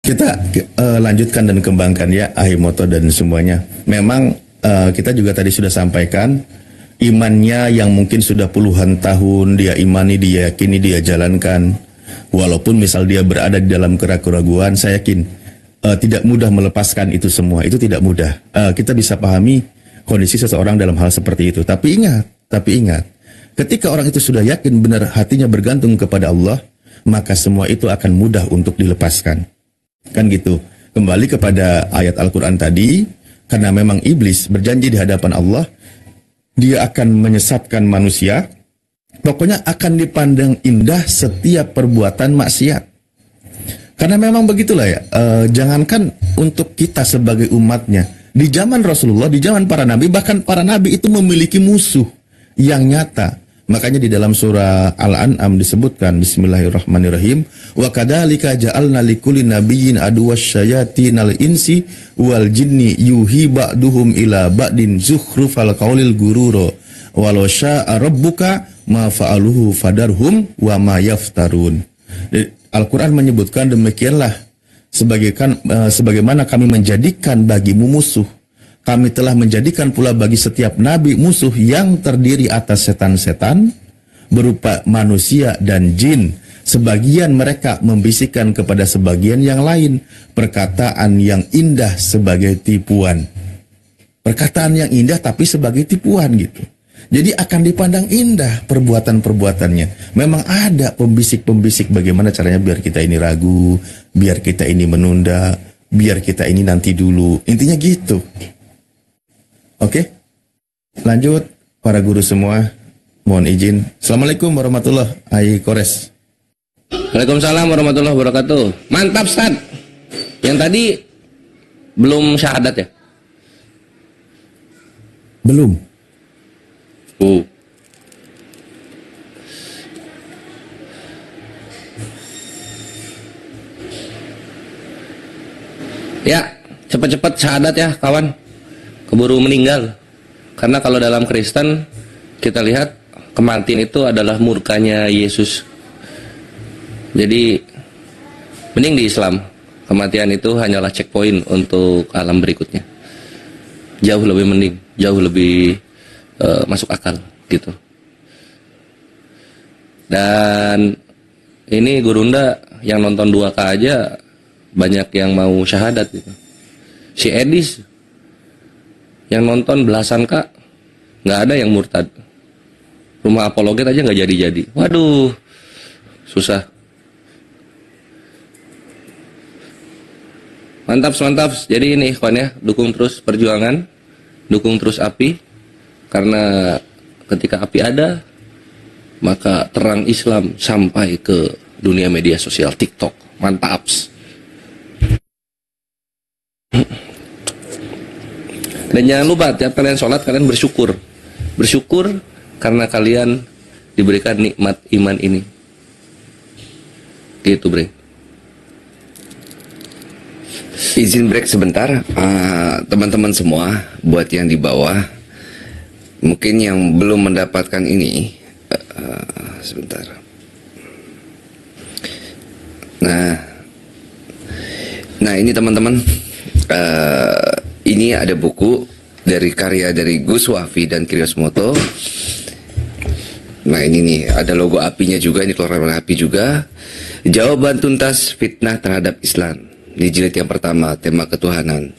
Kita lanjutkan dan kembangkan ya, Ahimoto dan semuanya. Memang kita juga tadi sudah sampaikan, imannya yang mungkin sudah puluhan tahun dia imani, dia yakini, dia jalankan. Walaupun misal dia berada di dalam keraguan, saya yakin tidak mudah melepaskan itu semua. Itu tidak mudah. Kita bisa pahami kondisi seseorang dalam hal seperti itu. Tapi ingat, ketika orang itu sudah yakin benar hatinya bergantung kepada Allah, maka semua itu akan mudah untuk dilepaskan. Kan gitu. Kembali kepada ayat Al-Quran tadi, karena memang iblis berjanji di hadapan Allah, dia akan menyesatkan manusia. Pokoknya akan dipandang indah setiap perbuatan maksiat. Karena memang begitulah ya. Jangankan untuk kita sebagai umatnya, di zaman Rasulullah, di zaman para nabi, bahkan para nabi itu memiliki musuh yang nyata. Makanya di dalam surah Al-An'am disebutkan, Bismillahirrahmanirrahim, wa kadzalika ja'alna likulli nabiyyin aduwasyayatinal insi wal jinni yuhi ba'duhum ila ba'din zukhrufal qaulil gururo walau syaa rabbuka ma fa'aluhu fadarhum wa ma yaftarun. Al-Quran menyebutkan demikianlah, sebagaimana kami menjadikan bagimu musuh, kami telah menjadikan pula bagi setiap nabi musuh yang terdiri atas setan-setan berupa manusia dan jin. Sebagian mereka membisikkan kepada sebagian yang lain perkataan yang indah sebagai tipuan. Perkataan yang indah tapi sebagai tipuan gitu. Jadi akan dipandang indah perbuatan-perbuatannya. Memang ada pembisik-pembisik bagaimana caranya biar kita ini ragu, biar kita ini menunda, biar kita ini nanti dulu. Intinya gitu. Oke, lanjut para guru semua, mohon izin. Assalamualaikum warahmatullahi wabarakatuh. Waalaikumsalam warahmatullahi wabarakatuh. Mantap, Ustaz. Yang tadi belum syahadat ya? Belum. Ya, cepat-cepat syahadat ya, kawan. Keburu meninggal. Karena kalau dalam Kristen kita lihat kematian itu adalah murkanya Yesus. Jadi mending di Islam kematian itu hanyalah checkpoint untuk alam berikutnya. Jauh lebih mending, jauh lebih masuk akal gitu. Dan ini Gurunda yang nonton 2K aja banyak yang mau syahadat gitu. Si Edis yang nonton belasan K nggak ada yang murtad. Rumah apologet aja nggak jadi-jadi. Waduh, susah. Mantap. Jadi ini ikhwan ya, dukung terus perjuangan, dukung terus API, karena ketika API ada, maka terang Islam sampai ke dunia media sosial TikTok. Mantaps. Dan jangan lupa tiap kalian sholat kalian bersyukur. Bersyukur karena kalian diberikan nikmat iman ini. Gitu, Bre. Izin break sebentar, teman-teman semua, buat yang di bawah, mungkin yang belum mendapatkan ini, sebentar. Nah ini teman-teman, ini ada buku dari karya dari Gus Wafi dan Kriosmoto. Nah ini nih, ada logo apinya juga, ini keluar dari api juga. Jawaban tuntas fitnah terhadap Islam. Ini jilid yang pertama, tema ketuhanan.